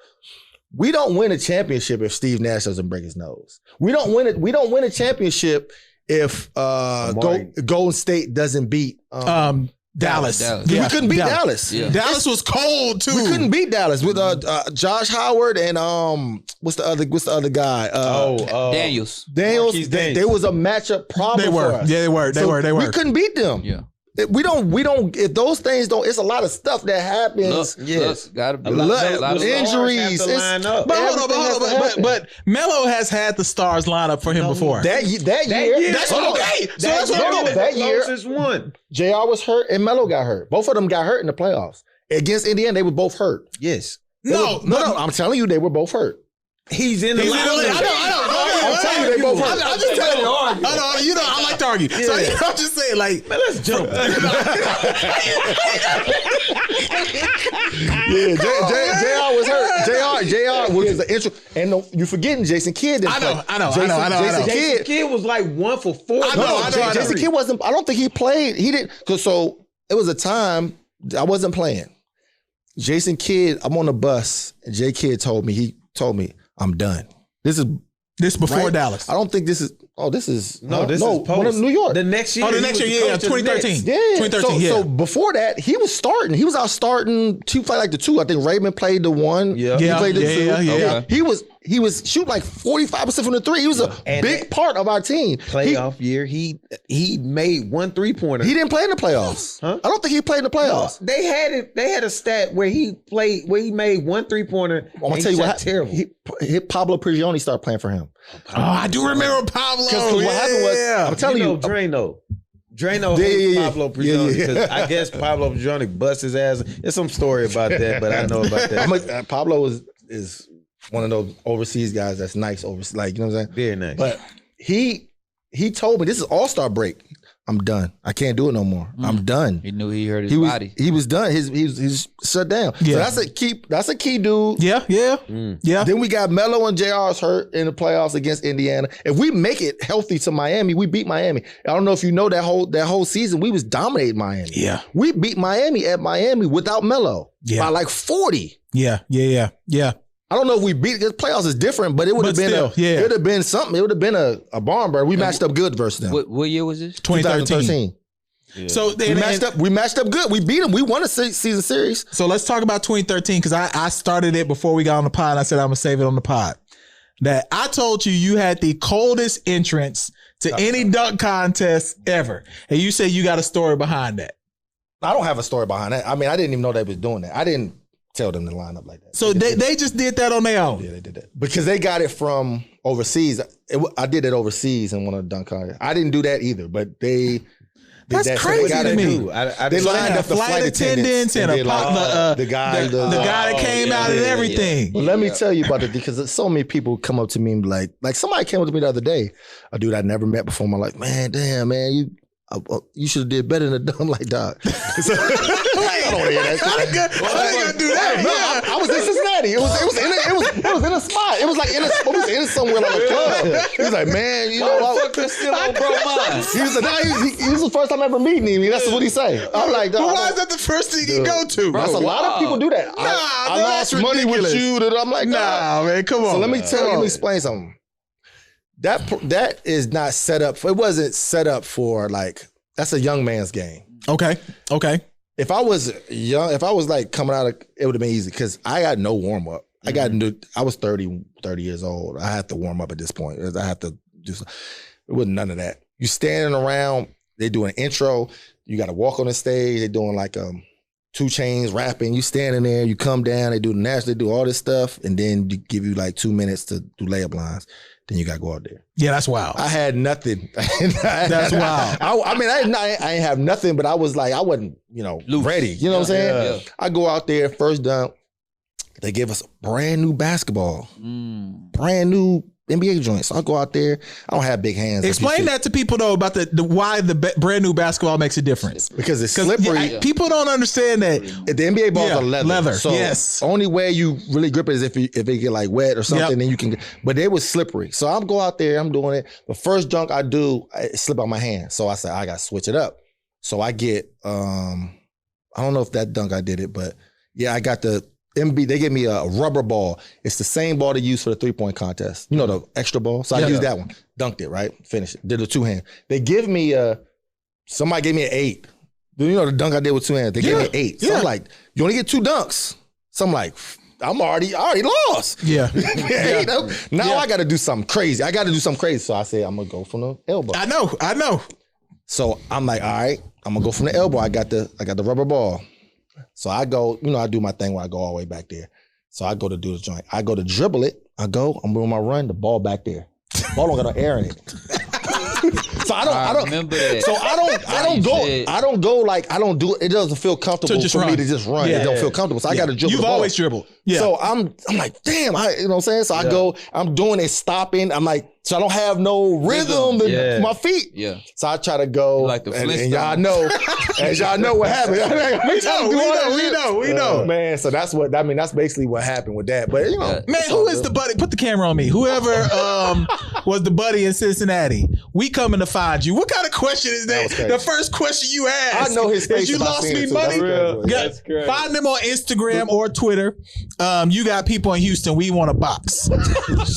We don't win a championship if Steve Nash doesn't break his nose. We don't win a championship if Golden State doesn't beat Dallas. Yeah. We couldn't beat Dallas. Yeah. Dallas was cold too. We couldn't beat Dallas with Josh Howard and what's the other guy? Daniels. There was a matchup problem for us. Yeah, they were. We couldn't beat them. Yeah. We don't. If those things don't, it's a lot of stuff that happens. Gotta be injuries. But hold on. But Melo has had the stars line up for him before. That year. That's okay. So that's what I'm getting. That year, JR was hurt and Melo got hurt. Both of them got hurt in the playoffs against Indiana. They were both hurt. Yes. No. I'm telling you, they were both hurt. He's in the league. I know. I'm telling you, they both hurt. I'm just telling you. I like to argue. So I'm just saying, like, man, let's jump. JR was hurt. JR was the intro, and you're forgetting Jason Kidd. I know. Jason Kidd was like 1 for 4. I know. Jason Kidd wasn't. I don't think he played. He didn't. So it was a time I wasn't playing. Jason Kidd. I'm on the bus, and J Kidd told me. I'm done. This is before right? Dallas. I don't think this is. Oh, this is this is post. New York. The next year. Oh, the next year, yeah, 2013. Yeah, 2013, so before that, he was starting. He was out starting to play like the 2. I think Raymond played the 1. Yeah. He played the 2. Yeah. He was shooting like 45% from the 3. He was a big part of our team. Playoff year, he made 1 3-pointer. He didn't play in the playoffs. Huh? I don't think he played in the playoffs. No, they had a stat where he made 1 3-pointer. I'm gonna tell you what terrible. Pablo Prigioni started playing for him. Oh, I do remember Pablo. Because what happened was, I'm telling you, Drano hates Pablo Prigioni because I guess Pablo Prigioni bust his ass. There's some story about that, but I know about that. Pablo is one of those overseas guys that's nice overseas, like, you know what I'm saying? Very nice. But he told me, this is All-Star break. I'm done. I can't do it no more. I'm done. He knew he hurt his body. He was done. He's shut down. Yeah. So that's a key dude. Yeah. Then we got Melo and JR's hurt in the playoffs against Indiana. If we make it healthy to Miami, we beat Miami. I don't know if you know that whole season we was dominating Miami. Yeah. We beat Miami at Miami without Melo by like 40. Yeah. I don't know if we beat it. Playoffs is different, but it would have been it would have been something. It would have been a barn burner. We matched up good versus them. What year was this? 2013. Yeah. So we matched up good. We beat them. We won a season series. So let's talk about 2013 because I started it before we got on the pod. I said I'm gonna save it on the pod. That I told you had the coldest entrance to any dunk contest ever, and you said you got a story behind that. I don't have a story behind that. I mean, I didn't even know they was doing that. I didn't tell them to line up like that. So they just did that on their own. Yeah, they did that because they got it from overseas. I did it overseas in one of the dunk contests. I didn't do that either, but they. That's crazy to me. They lined up the flight attendants and the guy that came out and everything. But let me tell you about it because so many people come up to me and be like somebody came up to me the other day, a dude I never met before. I'm like, man, damn, man, you should have did better than a dumb like dog. I don't hear that. I ain't gonna do that. No, I was in Cincinnati. It was in a spot. It was like in somewhere like a club. He was like, man, you know, still on bro mine. He was like, he was the first time ever meeting him. That's what he say. I'm like, but why is that the first thing you go to? That's a lot of people do that. I lost money with you. I'm like, nah, man, come on. So let me explain something. That is not set up for, it wasn't set up for like, that's a young man's game. Okay. If I was young, if I was like coming out, it would have been easy because I got no warm up. I was 30 years old. I had to warm up at this point. I had to just, it wasn't none of that. You standing around, they do an intro. You got to walk on the stage. They doing like 2 Chainz rapping. You standing there, you come down, they do the national, they do all this stuff. And then you give you like 2 minutes to do layup lines. Then you got to go out there. Yeah, that's wild. I had nothing. That's wild. I mean, I didn't have nothing, but I was like, I wasn't, ready. You know what I'm saying? Yeah. I go out there, first dunk. They give us a brand new basketball, brand new NBA joints. So I go out there. I don't have big hands. Explain that to people though about the why the brand new basketball makes a difference. Because it's slippery. People don't understand that. The NBA balls are leather. So yes. Only way you really grip it is if it get like wet or something, then you can. But they was slippery. So I'm go out there. I'm doing it. The first dunk I do, it slip out my hand. So I said I got to switch it up. So I get. I don't know if that dunk I did it, but yeah, I got the. MB, they gave me a rubber ball. It's the same ball they use for the 3-point contest. You know, the extra ball. So I used that one. Dunked it, right? Finished it. Did a 2-hand. They give me somebody gave me an 8. You know the dunk I did with 2 hands? They gave me an 8. So I'm like, you only get 2 dunks. So I'm like, I already lost. Yeah. Now I got to do something crazy. So I said, I'm going to go from the elbow. I know. So I'm like, all right, I'm going to go from the elbow. I got the rubber ball. So I go, I do my thing where I go all the way back there. So I go to do the joint. I go to dribble it. I'm doing my run, the ball back there. Ball don't got no air in it. So I don't remember that. So I don't go like, I don't do it. It doesn't feel comfortable for me to just run. It don't feel comfortable. So I got to dribble. You've always dribbled. Yeah. So I'm like, damn, you know what I'm saying? So I go, I'm doing it, stopping. I'm like, so I don't have no rhythm to my feet. Yeah. So I try to go, like the and y'all know, as y'all know what happened. We know. Man, so that's basically what happened with that. But man, who is the buddy? Put the camera on me. Whoever was the buddy in Cincinnati. We coming to find you. What kind of question is that? crazy. The first question you asked. I know his face. Is you if I lost seen me it, too. money? That's crazy. Find them on Instagram or Twitter. You got people in Houston. We want a box.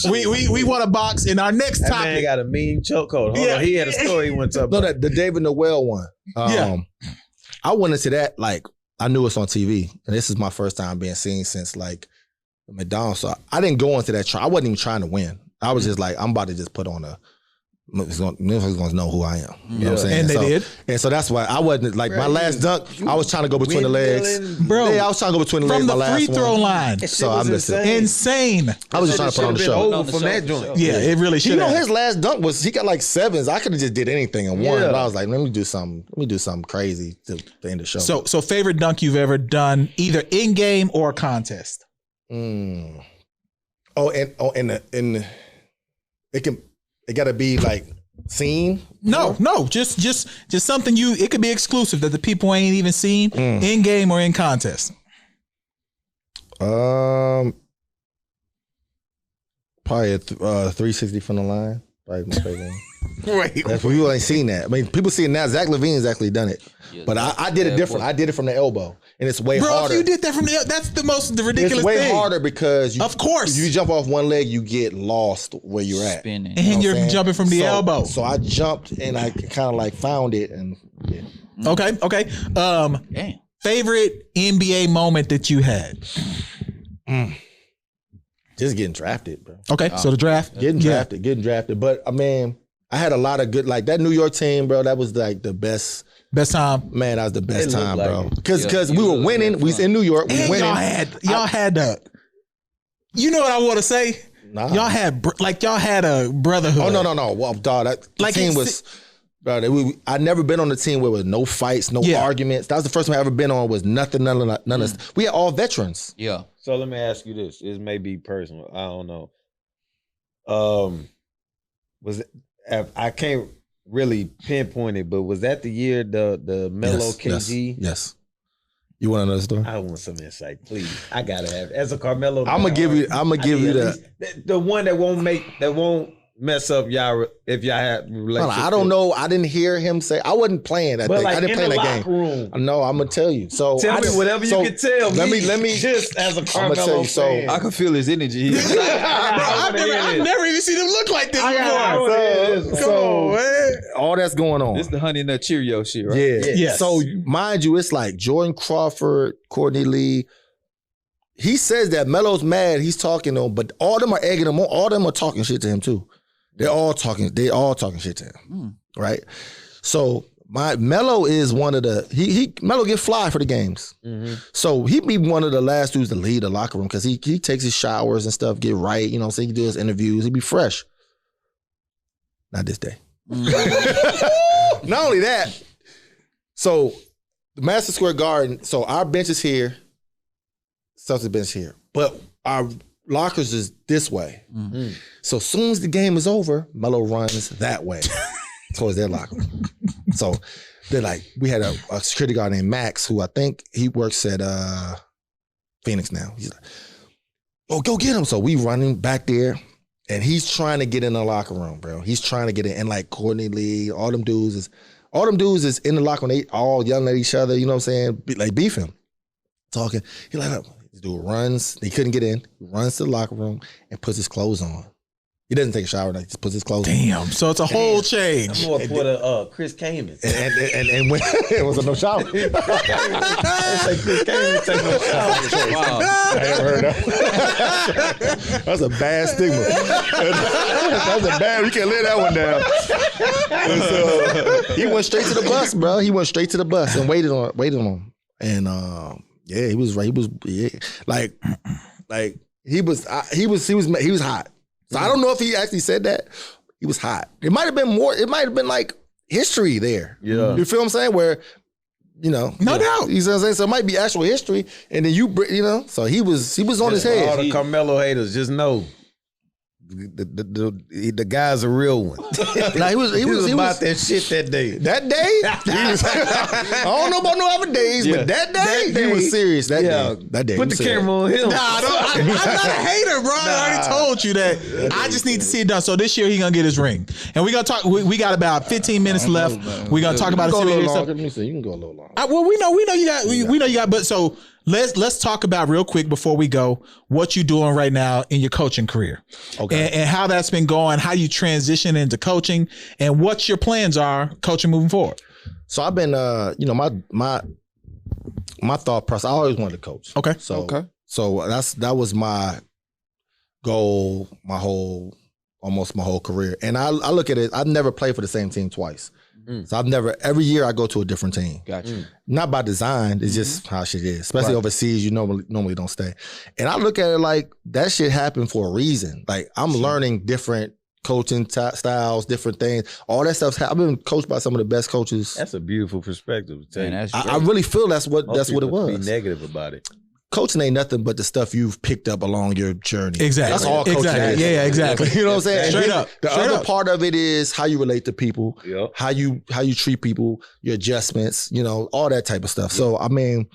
we want a box. In our next That man topic. got a mean chokehold. Hold on, he had a story he went to. No, the David Noel one. I went into that like I knew it's on TV, and this is my first time being seen since like McDonald's. So I didn't go into that try. I wasn't even trying to win. I was just like, I'm about to just put on a. Niggas gonna know who I am. You know what I'm saying? And they did. And so that's why I wasn't like my last dunk. I was trying to go between the legs, Bro, Yeah, I was trying to go between the legs. From the my free last throw one. line. So I missed it. Insane. I was just trying to put on the show. Over from that joint. Yeah, it really should You know, have. his last dunk was he got like 7s. I could have just did anything and won. Yeah. But I was like, let me do something crazy to end the show. So favorite dunk you've ever done, either in game or contest. it gotta be like seen. No, just something it could be exclusive that the people ain't even seen in game or in contest. Probably a 360 from the line. Probably my favorite one. Wait, That's what people ain't seen that. I mean, people see it now. Zach LaVine's actually done it, but I did it different. I did it from the elbow, and it's way bro, harder. if you did that from that's the most ridiculous It's way thing. harder because Of course. if you jump off one leg, you get lost where you're at. Spinning. And You know what you're I'm saying? jumping from the elbow. So I jumped and I kind of like found it and yeah. Okay. Damn. Favorite NBA moment that you had. Just getting drafted, bro. Okay, so the draft. Getting drafted. But I mean, I had a lot of good like that New York team, bro. That was like the best. Best time. Man, that was the best It looked time, like bro. it. Because Yeah, we it were looked winning. like We was in New York. We And winning. y'all had the. You know what I want to say? Nah. Y'all had a brotherhood. Oh no. Well, dog, that Like team it's- was. Bro, I'd never been on a team where there was no fights, no Yeah. arguments. That was the first time I ever been on. Was nothing, none of. We had all veterans. Yeah. So let me ask you this. This may be personal. I don't know. Was it, I can't really pinpoint it, but was that the year the Melo KG? Yes. You want another story? I want some insight, please. I gotta have it. As a Carmelo. I'm gonna give you the one that won't mess up y'all if y'all have relationship. I don't know. I didn't hear him say. I wasn't playing that But thing. like I didn't play in the that locker game. room. No, I'm gonna tell you. So Tell me whatever you can tell Let me. me Just as a I'ma Carmelo tell you, so fan. I can feel his energy. I've never even seen him look like this before. So all that's going on. This the Honey Nut Cheerio shit, right? Yeah. Yes. So mind you, it's like Jordan Crawford, Courtney Lee. He says that Melo's mad. He's talking to him, but all them are egging him on. All them are talking shit to him too. They all talking shit to him, right? So Melo is one of the Melo get fly for the games, so he be one of the last dudes to lead the locker room because he takes his showers and stuff, get right, you know, so he can do his interviews, he be fresh. Not this day. Not only that, so the Madison Square Garden. So our bench is here, Celtics bench here, but our lockers is this way. So as soon as the game is over, Melo runs that way towards their locker room. So they're like, we had a security guard named Max, who I think he works at Phoenix now. He's like, oh, go get him. So we running back there, and he's trying to get in the locker room, bro. He's trying to get in, and like Courtney Lee, all them dudes is in the locker room. They all yelling at each other. You know what I'm saying? Like beefing, talking. He like. This dude runs. He couldn't get in. He runs to the locker room and puts his clothes on. He doesn't take a shower. Like, just puts his clothes on. Damn. So it's a whole change. More for the Chris Kaman. And when it was a no shower. Chris Kaman take no shower. Wow. I never heard that. That's a bad stigma. That's a bad. You can't let that one down. So, he went straight to the bus, bro. He went straight to the bus and waited on him. And yeah, he was right. He was he was hot. So I don't know if he actually said that. He was hot. It might have been more. It might have been like history there. Yeah. You feel what I'm saying? Where, you know, No doubt. You know what I'm saying? So it might be actual history, and then you know. So he was on his head. All the Carmelo haters just know the guy's a real one. Like he was about that shit that day. That day, I don't know about no other days, but that day he was serious. That day. Put the camera on him. Nah, I'm not a hater, bro. I already told you that. I just need to see it done. So this year he gonna get his ring, and we gonna talk. We got about 15 minutes left. We gonna talk about it. Let me see. You can go a little longer. Well, we know you got. We know you got. But so let's talk about real quick before we go what you doing right now in your coaching career, okay, and how that's been going, how you transition into coaching, and what your plans are coaching moving forward. So I've been, my thought process. I always wanted to coach. Okay. So that was my goal, almost my whole career. And I look at it. I've never played for the same team twice. So every year I go to a different team. Gotcha. Not by design, it's just how shit is. Especially overseas, you normally don't stay. And I look at it like that shit happened for a reason. Like I'm learning different coaching styles, different things. All that stuff's I've been coached by some of the best coaches. That's a beautiful perspective. Man, I really feel that's what it was. Be negative about it. Coaching ain't nothing but the stuff you've picked up along your journey. Exactly. That's all coaching is. Yeah, exactly. You know what I'm saying? Straight up. The other part of it is how you relate to people, how you treat people, your adjustments, all that type of stuff. So I mean,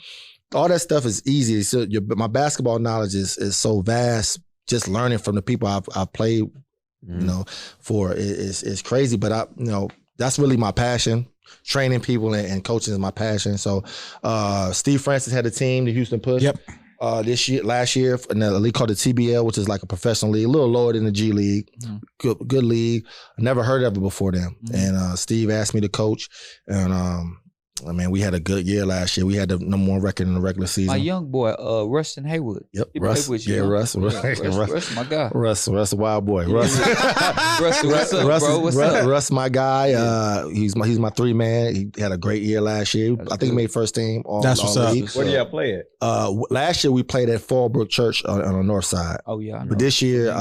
all that stuff is easy. So my basketball knowledge is so vast. Just learning from the people I've played, for is crazy. But that's really my passion. Training people and coaching is my passion. So Steve Francis had a team, the Houston Push. Yep. Last year, in a league called the TBL, which is like a professional league, a little lower than the G League. Good league. I never heard of it before them. And Steve asked me to coach. And we had a good year last year. We had the number one record in the regular season. My young boy, Rustin Haywood. Yep, He Russ. played with you. Yeah, Russ, Russ, my guy. Russ, a wild boy. Russ, What's up, bro? What's up? Russ, my guy. He's my 3-man. He had a great year last year. I think he made first team. That's what's up. Where do y'all play at? Last year we played at Fallbrook Church on the north side. Oh yeah, I know. But this year,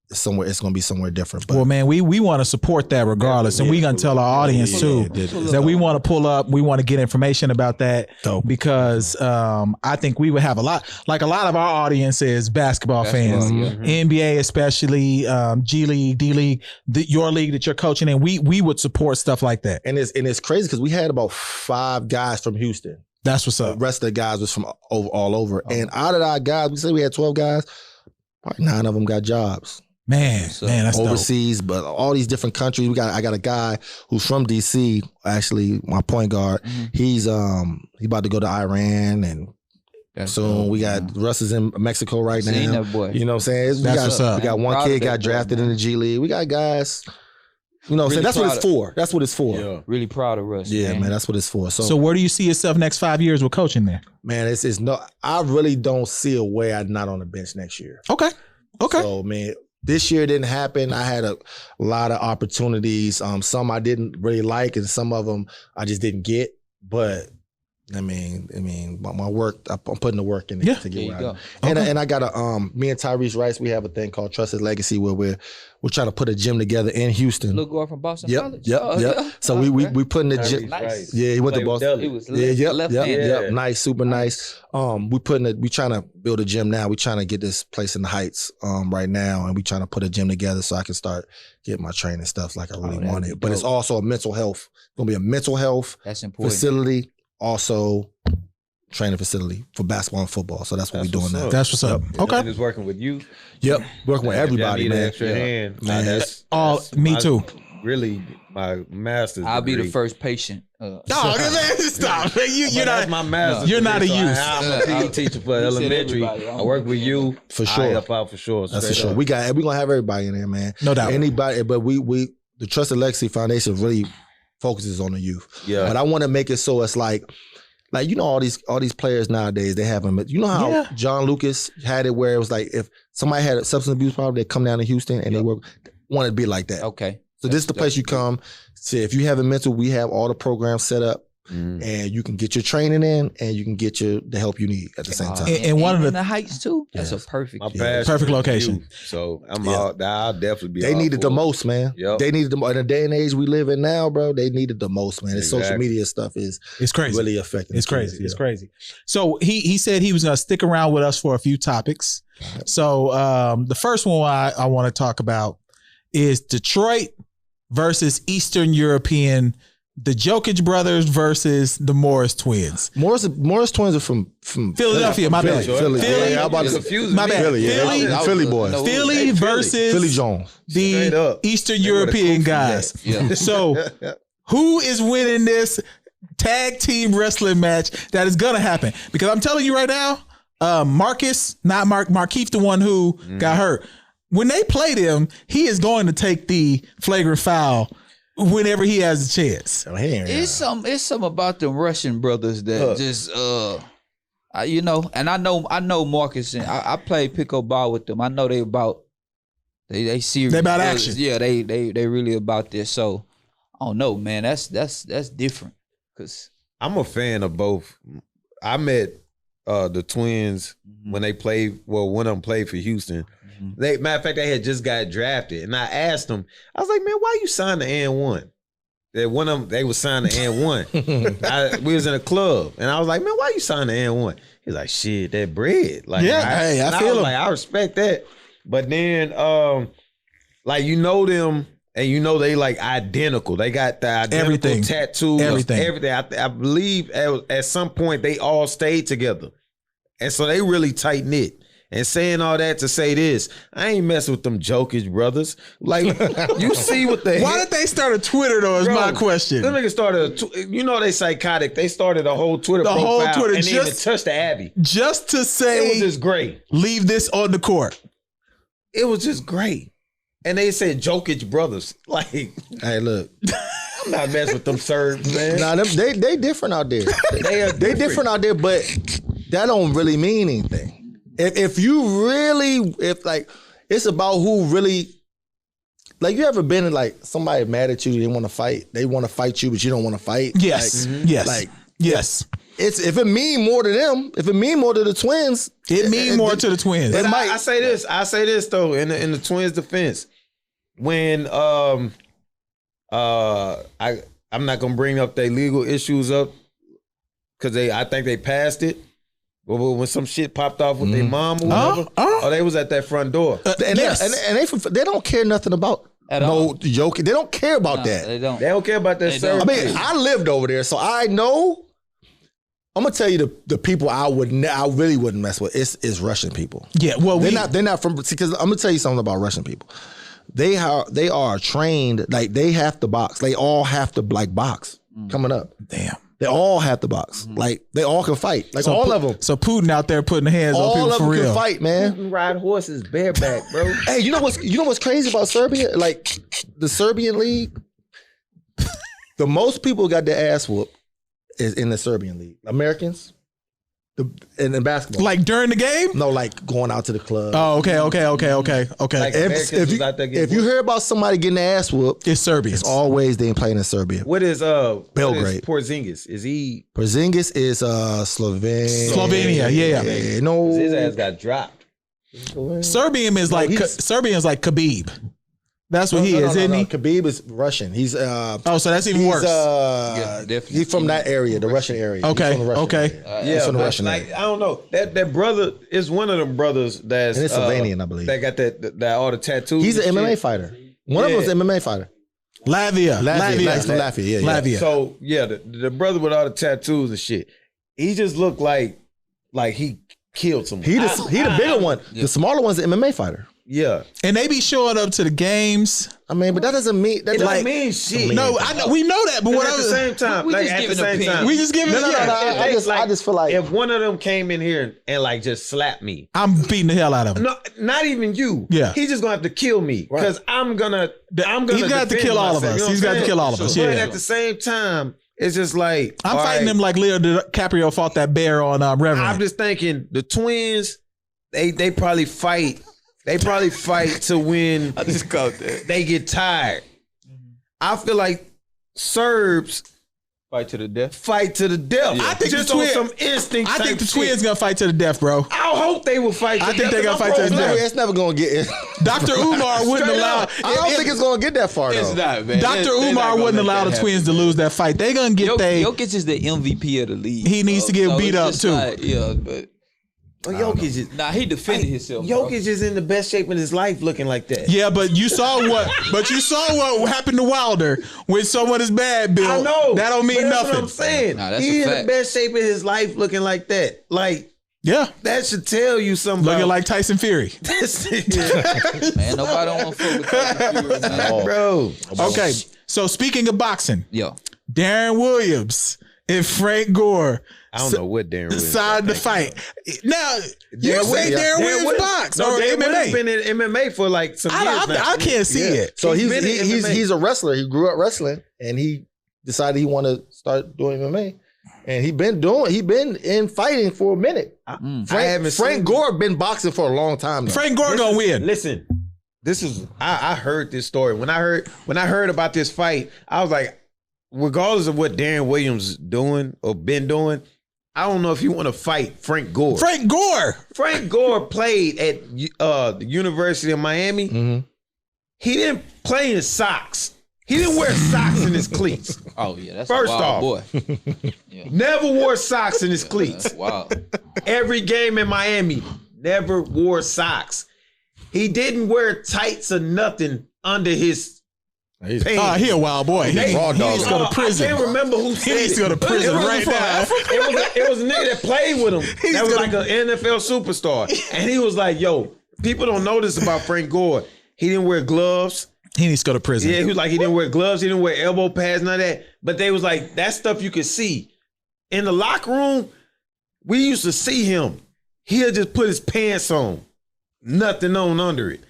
it's going to be somewhere different. But well, man, we want to support that regardless, and we're going to tell our audience too that we want to pull up, we want to get information about that because I think we would have a lot of our audience is basketball fans, NBA especially, G League, D League, your league that you're coaching in. We would support stuff like that, and it's crazy because we had about 5 guys from Houston. That's what's up. The rest of the guys was from all over, and out of our guys, we said we had 12 guys. Probably 9 of them got jobs. Man, that's overseas, dope. But all these different countries. I got a guy who's from DC, actually, my point guard. He's about to go to Iran, and soon we got Russ is in Mexico right now. That boy. You know what I'm saying? We got one kid got drafted in the G League. We got guys. Really that's what it's for. That's what it's for. Yeah. Really proud of Russ. Yeah, man, that's what it's for. So where do you see yourself next 5 years with coaching there? Man, it's no. I really don't see a way I'm not on the bench next year. Okay. So man. This year didn't happen. I had a lot of opportunities. Some I didn't really like, and some of them I just didn't get. But I mean, my work. I'm putting the work in it to get where I am. And I got me and Tyrese Rice. We have a thing called Trusted Legacy where we're trying to put a gym together in Houston. Little Gore from Boston College. Yep. So we putting the gym. Nice. Yeah, he went to Boston. It was left hand. Yep. Nice, super nice. We trying to build a gym now. We trying to get this place in the Heights right now, and we trying to put a gym together so I can start getting my training stuff like I really wanted. But it's also a mental health. It's gonna be a mental health facility, also training facility for basketball and football. So that's what we're doing now. That's what's up. Okay. And it's working with you. Yep. Working with everybody, man. Extra hand. Man, that's me too. Really, my master's I'll degree. be the first patient. Man, stop. You're not. That's my master's. You're not a degree, youth. I'm a PE teacher for elementary. I work with you For sure. I help out for sure. That's for straight sure. up. We're gonna have everybody in there, man. No doubt. Anybody, but we the Trusted Legacy Foundation really focuses on the youth. Yeah. But I want to make it so it's like all these players nowadays, they have them. You know how John Lucas had it where it was like if somebody had a substance abuse problem, they come down to Houston and they wanted to be like that. Okay. So this is the place you come. Say if you have a mental, we have all the programs set up and you can get your training in, and you can get the help you need at the same time. And one of the heights too. That's a perfect, perfect location. So I'll definitely be. They needed the most, man. Yep. They needed the most. In the day and age we live in now, bro, they needed the most, man. The social media stuff it's crazy. Really affecting. It's crazy. It's crazy. So he said he was going to stick around with us for a few topics. So the first one I want to talk about is Detroit versus Eastern European. The Jokic Brothers versus the Morris Twins. Morris Twins are from Philadelphia. My bad. Philly. Philly. Yeah, about My bad. Philly boys. Philly versus Philly Jones. The Eastern European guys. Yeah. So who is winning this tag team wrestling match that is gonna happen? Because I'm telling you right now, Marcus, not Markeith, the one who got hurt. When they played him, he is going to take the flagrant foul whenever he has a chance. It's some about them Russian brothers that just and I know Marcus, and I played pickleball with them. I know they serious. They about action. Yeah, they really about this. So I don't know, man. That's different. Cause I'm a fan of both. I met the Twins when they played. Well, one of them played for Houston. Matter of fact, they had just got drafted, and I asked them. I was like, "Man, why you signed the N1?" That one of them, they was signed the N1. We was in a club, and I was like, "Man, why you signed the N1?" He's like, "Shit, that bread." Like, I feel him. like, I respect that. But then, like, you know them, and you know they like identical. They got the identical tattoos, everything. I believe at some point they all stayed together, and so they really tight knit. And saying all that to say this, I ain't messing with them Jokic brothers. Like, you see what the Why did they start a Twitter though? Is my question. Them niggas started, they psychotic. They started a whole Twitter profile whole Twitter and even touched the Abby. Just to say, it was just great. Leave this on the court. It was just great. And they said Jokic Brothers. Like, hey, look. I'm not messing with them Serbs, man. Nah, they different out there. They different out there, but that don't really mean anything. If you really, it's about who really, like, you ever been in, like, somebody mad at you, they want to fight you, but you don't want to fight? Yes. Like, yes. Like, yes. It's if it mean more to them, if it mean more to the Twins, it mean more to the Twins. But I say this though, in the Twins' defense, when I'm not gonna bring up their legal issues up because I think they passed it. But when some shit popped off with their mom or whatever, they was at that front door. And they don't care nothing about Jokic. They don't care about that. They don't. They don't care about that. I mean, I lived over there, so I know. I'm gonna tell you the people I really wouldn't mess with. It's Russian people. Yeah, well, they're not from, because I'm gonna tell you something about Russian people. They are trained, like, they have to box. They all have to, like, box coming up. Damn. They all have to box. Like, they all can fight. Like, all of them. So Putin out there putting hands on people for real. All of them can fight, man. Putin ride horses bareback, bro. Hey, you know what's crazy about Serbia? Like, the Serbian league, the most people got their ass whooped is in the Serbian league. Americans, in basketball. Like during the game? No, like going out to the club. Oh, okay. Like, if you hear about somebody getting their ass whooped, it's Serbia. It's always they playing in Serbia. What is Belgrade? Porzingis? Is he? Porzingis is Slovenia. Yeah. No, his ass got dropped. Serbian is like Khabib. That's what he is, isn't he? Khabib is Russian. He's so that's even worse. He's from that area, the Russian area. Okay. He's from the Russian area. I don't know. That brother is one of them brothers that's and it's Slovenian, I believe. That got that all the tattoos. He's an MMA fighter. One of them is an MMA fighter. Latvia. He's from Latvia. Yeah. Latvia. So the brother with all the tattoos and shit, he just looked like he killed someone. He the bigger one. The smaller one's an MMA fighter. Yeah, and they be showing up to the games. I mean, but that doesn't mean it don't mean shit. No, I know we know that, but at the same time, we just giving I just feel like if one of them came in here and like just slapped me, I'm beating the hell out of him. No, not even you. Yeah, he's just gonna have to kill me because I'm gonna. He's got to kill all of us. He's got to kill all of us. Yeah, but at the same time, it's just like I'm fighting him like Leo DiCaprio fought that bear on Reverend. I'm just thinking the Twins, they probably fight. They probably fight to when I just caught that. They get tired. I feel like Serbs Fight to the death. Fight to the death. I think just the twins, on some instinct. I think the type twins shit. gonna fight to the death, bro. I hope they will fight. To I think death, they gonna and I'm fight to the pro-black. death. It's never gonna get. Dr. Umar wouldn't Straight allow. up. I don't think it's gonna get that far It's though. not, man. Dr. They not Umar gonna wouldn't let allow that the happen. twins to lose that fight. They gonna get Jokic is the MVP of the league. He needs to get So beat it's up, just too. like, yeah, but Well, Jokic is. he defended himself. bro. Jokic is in the best shape in his life, looking like that. Yeah, but you saw what happened to Wilder when someone is bad, Bill. I know. That don't mean but that's nothing. what I'm saying. Nah, that's He a in the fact. best shape in his life, looking like that. Like Yeah. that should tell you something. Looking about like Tyson Fury. this nigga. Man, nobody want to fuck with Tyson Fury, man. Bro. Okay. So speaking of boxing, Yo, Deron Williams and Frank Gore I don't know what Darren Williams decided to fight. Now, you Darren say Williams- Deron Darren Williams Williams- box No, or Darren Williams MMA? been in MMA for like some years now. I can't see it. So He's been in he's MMA. he's a wrestler. He grew up wrestling, and he decided he want to start doing MMA. And he been in fighting for a minute. I haven't Frank seen- Gore been boxing for a long time now. Frank Gore gonna win. Listen, this is I heard this story. When I heard about this fight, I was like, regardless of what Darren Williams doing or been doing, I don't know if you want to fight Frank Gore. Frank Gore. Frank Gore played at the University of Miami. Mm-hmm. He didn't play in socks. He didn't wear socks in his cleats. oh yeah, that's First a wild off. boy. Never wore socks in his cleats. That's wild. Every game in Miami, never wore socks. He didn't wear tights or nothing under his pants. He a wild boy. He raw dog. needs to go to prison. I can't remember who He said needs to go to prison right now. It was a nigga that played with him. That was like an NFL superstar. And he was like, yo, people don't know this about Frank Gore. He didn't wear gloves. He needs to go to prison. Yeah, he was like, he didn't wear gloves. He didn't wear elbow pads, none of that. But they was like, that stuff you could see. In the locker room, we used to see him. He'll just put his pants on. Nothing on under it.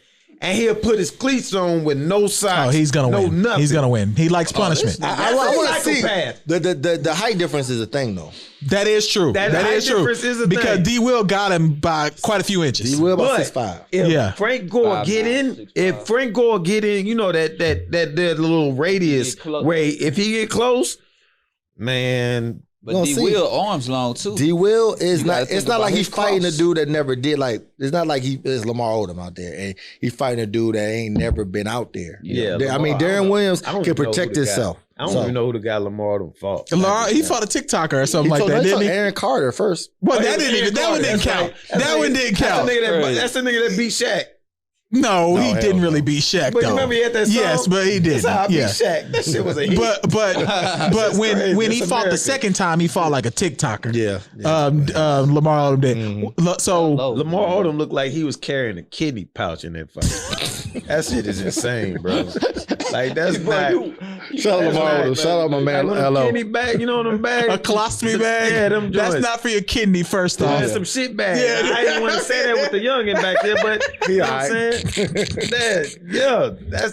And he'll put his cleats on with no socks. Oh, he's gonna win. Nothing. He's gonna win. He likes punishment. I want to see psychopath. the height difference is a thing though. That is true. That height is true. difference is a because thing. D. Will got him by quite a few inches. He will about But 6'5". if Yeah. Frank Gore 5'9", get in, 6'5". if Frank Gore get in, you know that little radius Get close. where if he get close, man, But Gonna D see. Will arms long too. D. Will is You gotta not. think It's not about like he's his fighting a cross. dude that never did. Like it's not like he is Lamar Odom out there, and he's fighting a dude that ain't never been out there. Yeah, I mean Lamar, I don't Darren know. Williams I don't can even know who protect the guy- himself. I don't So- even know who the guy Lamar Odom fought. He fought a TikToker or something He like told- that, he didn't told he? Aaron Carter first. Well, Oh, that didn't even. That one didn't count. That one didn't count. That's the nigga that beat Shaq. No, he hell didn't no. really beat Shaq But though. you remember he had that song? Yes, but he did. That's how I beat Yeah. Shaq. That shit was a hit. But That's when crazy. he It's fought the American. second time, he fought like a TikToker. Yeah. Lamar Odom did. Mm-hmm. So Low. Lamar Odom looked like he was carrying a kidney pouch in that fight. That shit is insane, bro. Like that's not. Shout out Lamar Odom. Shout out my man. Like, Hello. kidney bag, you know them bags? a colostomy bag. Yeah, them That's joints. not for your kidney. First off, That's some shit bags. Yeah. I didn't want to say that with the youngin back there, but you know what I'm saying?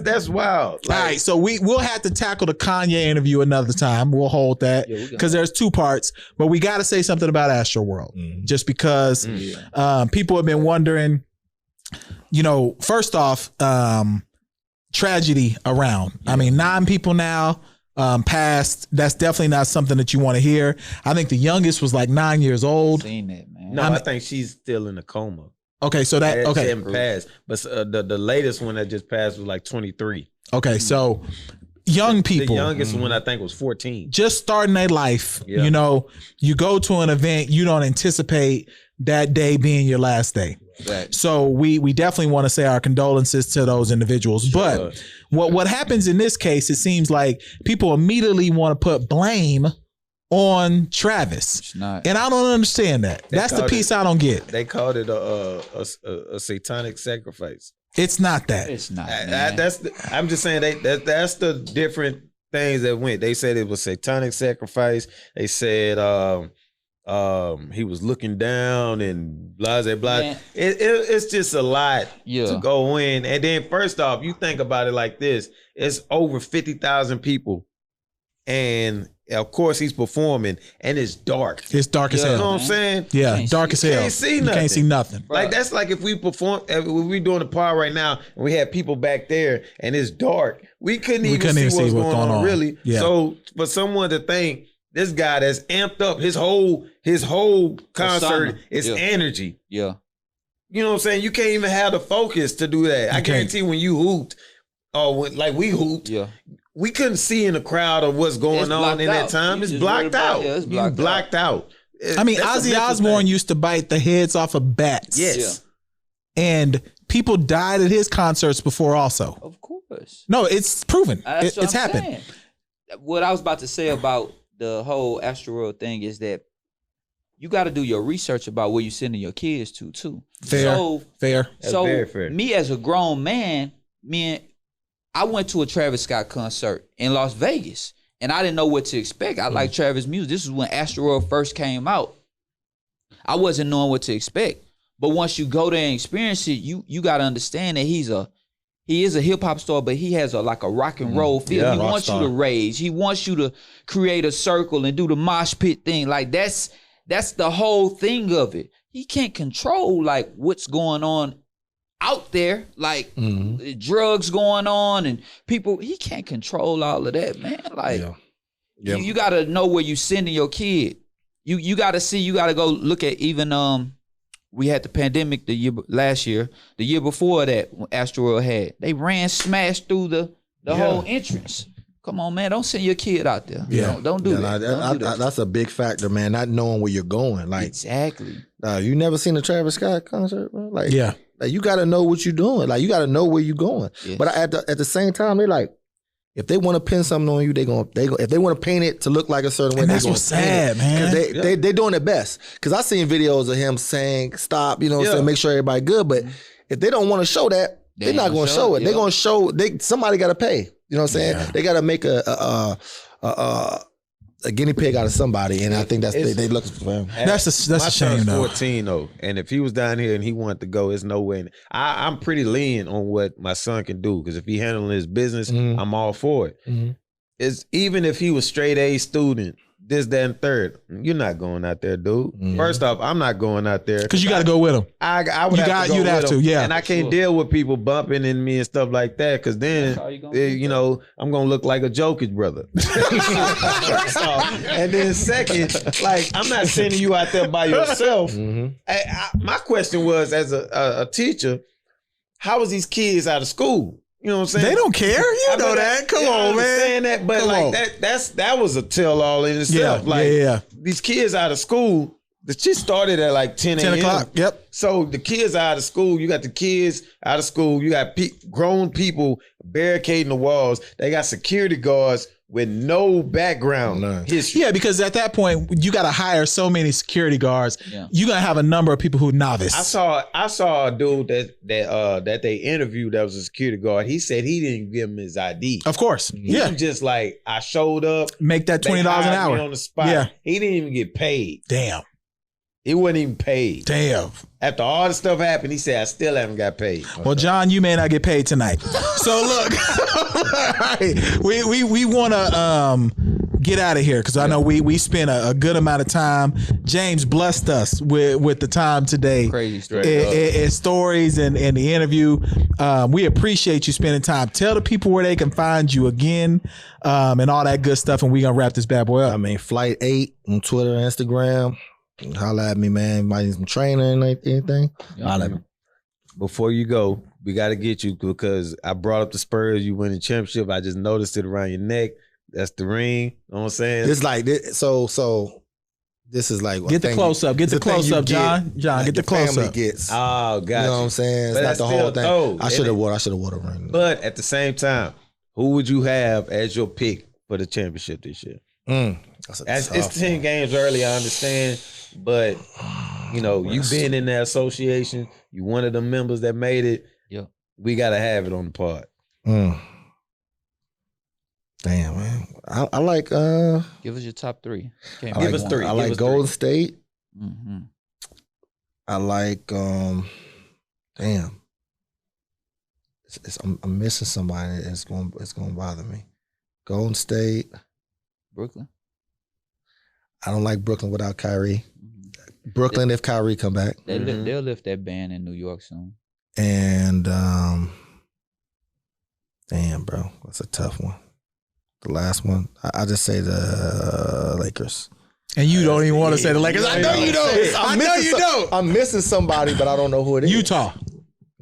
That's wild. All right, so we'll have to tackle the Kanye interview another time. We'll hold that Yeah, we got because there's two parts, but we got to say something about Astroworld, just because people have been wondering. You know, first off, tragedy around. I mean, 9 people now passed. That's definitely not something that you want to hear. I think the youngest was like 9 years old. Seen that, man. No, I think she's still in a coma. Okay, so that She okay, hasn't passed, but the latest one that just passed was like 23. okay, so young people. The youngest one I think was 14. Just starting their life, Yeah. you know, you go to an event, you don't anticipate that day being your last day. Right. So we definitely want to say our condolences to those individuals. But what happens in this case, it seems like people immediately want to put blame on Travis. It's not. And I don't understand that. That's the called piece I don't get. They called it a satanic sacrifice. It's not that. It's not. Man. I'm just saying that's the different things that went. They said it was satanic sacrifice. They said he was looking down and blah blah blah. Man. It's just a lot Yeah. to go in. And then first off, you think about it like this: it's over 50,000 people, and of course he's performing, and it's dark. It's dark as Yeah. You know hell. what I'm saying? Yeah, Can't dark see- as hell. can't see You nothing. can't see nothing. Like that's like if we perform, if we doing the pod right now, and we had people back there, and it's dark. We couldn't even see what's going on, really. Yeah. So for someone to think This guy that's amped up his whole concert is energy. Yeah. You know what I'm saying? You can't even have the focus to do that. I guarantee when you hooped, or like we hooped, we couldn't see in the crowd of what's going on in that time. It's blocked out. Yeah, it's blocked out. I mean, Ozzy Osbourne used to bite the heads off of bats. Yes. And people died at his concerts before also. Of course. No, it's proven. It's happened. Saying. What I was about to say about the whole Astroworld thing is that you got to do your research about where you're sending your kids to too. Fair. That's very fair. Me as a grown man, I went to a Travis Scott concert in Las Vegas, and I didn't know what to expect. I like Travis music. This is when Astroworld first came out. I wasn't knowing what to expect. But once you go there and experience it, you got to understand that he is a hip hop star, but he has a rock and roll feel. Yeah, he wants you to rage. He wants you to create a circle and do the mosh pit thing. Like that's the whole thing of it. He can't control like what's going on out there, like drugs going on and people. He can't control all of that, man. Like you got to know where you sending your kid. You got to see. You got to go look at even we had the pandemic last year. The year before that, when Astroworld had, they smashed through the whole entrance. Come on, man. Don't send your kid out there. Yeah. Don't do that. That's a big factor, man. Not knowing where you're going. Like exactly. You never seen a Travis Scott concert, bro? Like, like you got to know what you're doing. Like you got to know where you're going. Yes. But at the same time, they're like, if they want to pin something on you, they go. If they want to paint it to look like a certain way, that's what's sad, man. They're doing their best. Because I seen videos of him saying, "Stop," you know, saying, make sure everybody good. But if they don't want to show that, they're not going to show it. They're going to show. Somebody got to pay. You know what I'm saying? Yeah. They got to make a guinea pig out of somebody, and I think they look for him. That's a shame, though. 14 though, and if he was down here and he wanted to go, there's no way. I'm pretty lenient on what my son can do because if he handling his business, I'm all for it. It's even if he was straight A student, this, that, and third, you're not going out there, dude. First off, I'm not going out there because you got to go with him. I would have to go with him, and I can't deal with people bumping in me and stuff like that because then I'm gonna look like a Jokic brother. First off, and then second, like I'm not sending you out there by yourself. My question was, as a teacher, how was these kids out of school? You know what I'm saying? They don't care. You know that. Come on, man. Saying that, but that was a tell-all in itself. These kids out of school, the shit started at like 10 o'clock. Yep. So the kids out of school, you got the kids out of school, you got grown people barricading the walls. They got security guards with no background history. Yeah, because at that point you got to hire so many security guards. Yeah. You're gonna have a number of people who novice. I saw a dude that they interviewed that was a security guard. He said he didn't give him his ID. Of course, he was just like, I showed up, make that $20 an hour on the spot. Yeah, he didn't even get paid. Damn. He wasn't even paid. Damn. After all the stuff happened, he said, I still haven't got paid. Well, John, you may not get paid tonight. So look, we want to get out of here because I know we spent a good amount of time. James blessed us with the time today. Crazy story. And stories and the interview. We appreciate you spending time. Tell the people where they can find you again and all that good stuff. And we're going to wrap this bad boy up. I mean, Flight 8 on Twitter and Instagram. Holla at me, man. Might need some training or anything. Holla at me. Before you go, we got to get you because I brought up the Spurs. You win the championship. I just noticed it around your neck. That's the ring. You know what I'm saying? It's like this. So this is like get the close up. Get the close up, John. John, get the close up. Gets. Oh, God. You know what I'm saying? It's not the whole thing. I should have won a ring. But at the same time, who would you have as your pick for the championship this year? It's 10 games early, I understand. But, you've been in that association. You one of the members that made it. Yeah. We got to have it on the pod. Damn, man. I like... Give us your top three. Give us three. I like Golden State. I like... damn. I'm missing somebody. It's going to bother me. Golden State. Brooklyn. I don't like Brooklyn without Kyrie. Brooklyn, if Kyrie come back. They'll lift that ban in New York soon. And damn, bro, that's a tough one. The last one. I just say the Lakers. And you don't even want to say the Lakers. I know you don't. I know you don't. I'm missing somebody, but I don't know who it is. Utah.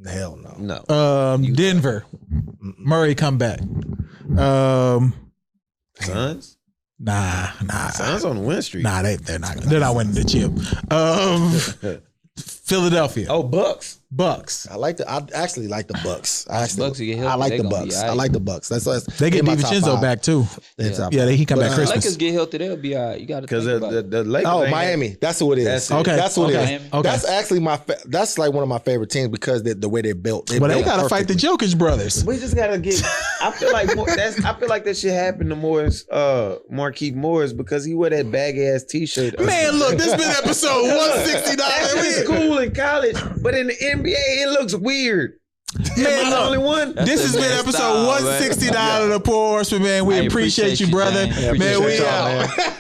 Hell no. Denver. Murray come back. Suns? Nah. Suns on the win streak. Nah, they're not winning the chip. Philadelphia. Oh, Bucks. I actually like the Bucks. I Bucks like the Bucks. I like the Bucks. That's they get DiVincenzo back too. Yeah, he come back Christmas. Lakers get healthy, they'll be all right. You got to Because think about the Lakers. Oh, ain't Miami. That's who it is. That's it. Okay. That's what it is. Okay. That's actually that's like one of my favorite teams because the way they built. But they got to fight the Jokic brothers. We just gotta get. I feel like that shit happened to Morris, Markieff Morris, because he wear that bag ass T-shirt. Man, look, this been episode 169. That's cool in college, but in the NBA it looks weird. Man, Am I the look, only one? this has been episode 169 of the Pour Horsemen, man. We I appreciate you, brother. James. Man, we Appreciate y'all, out. man.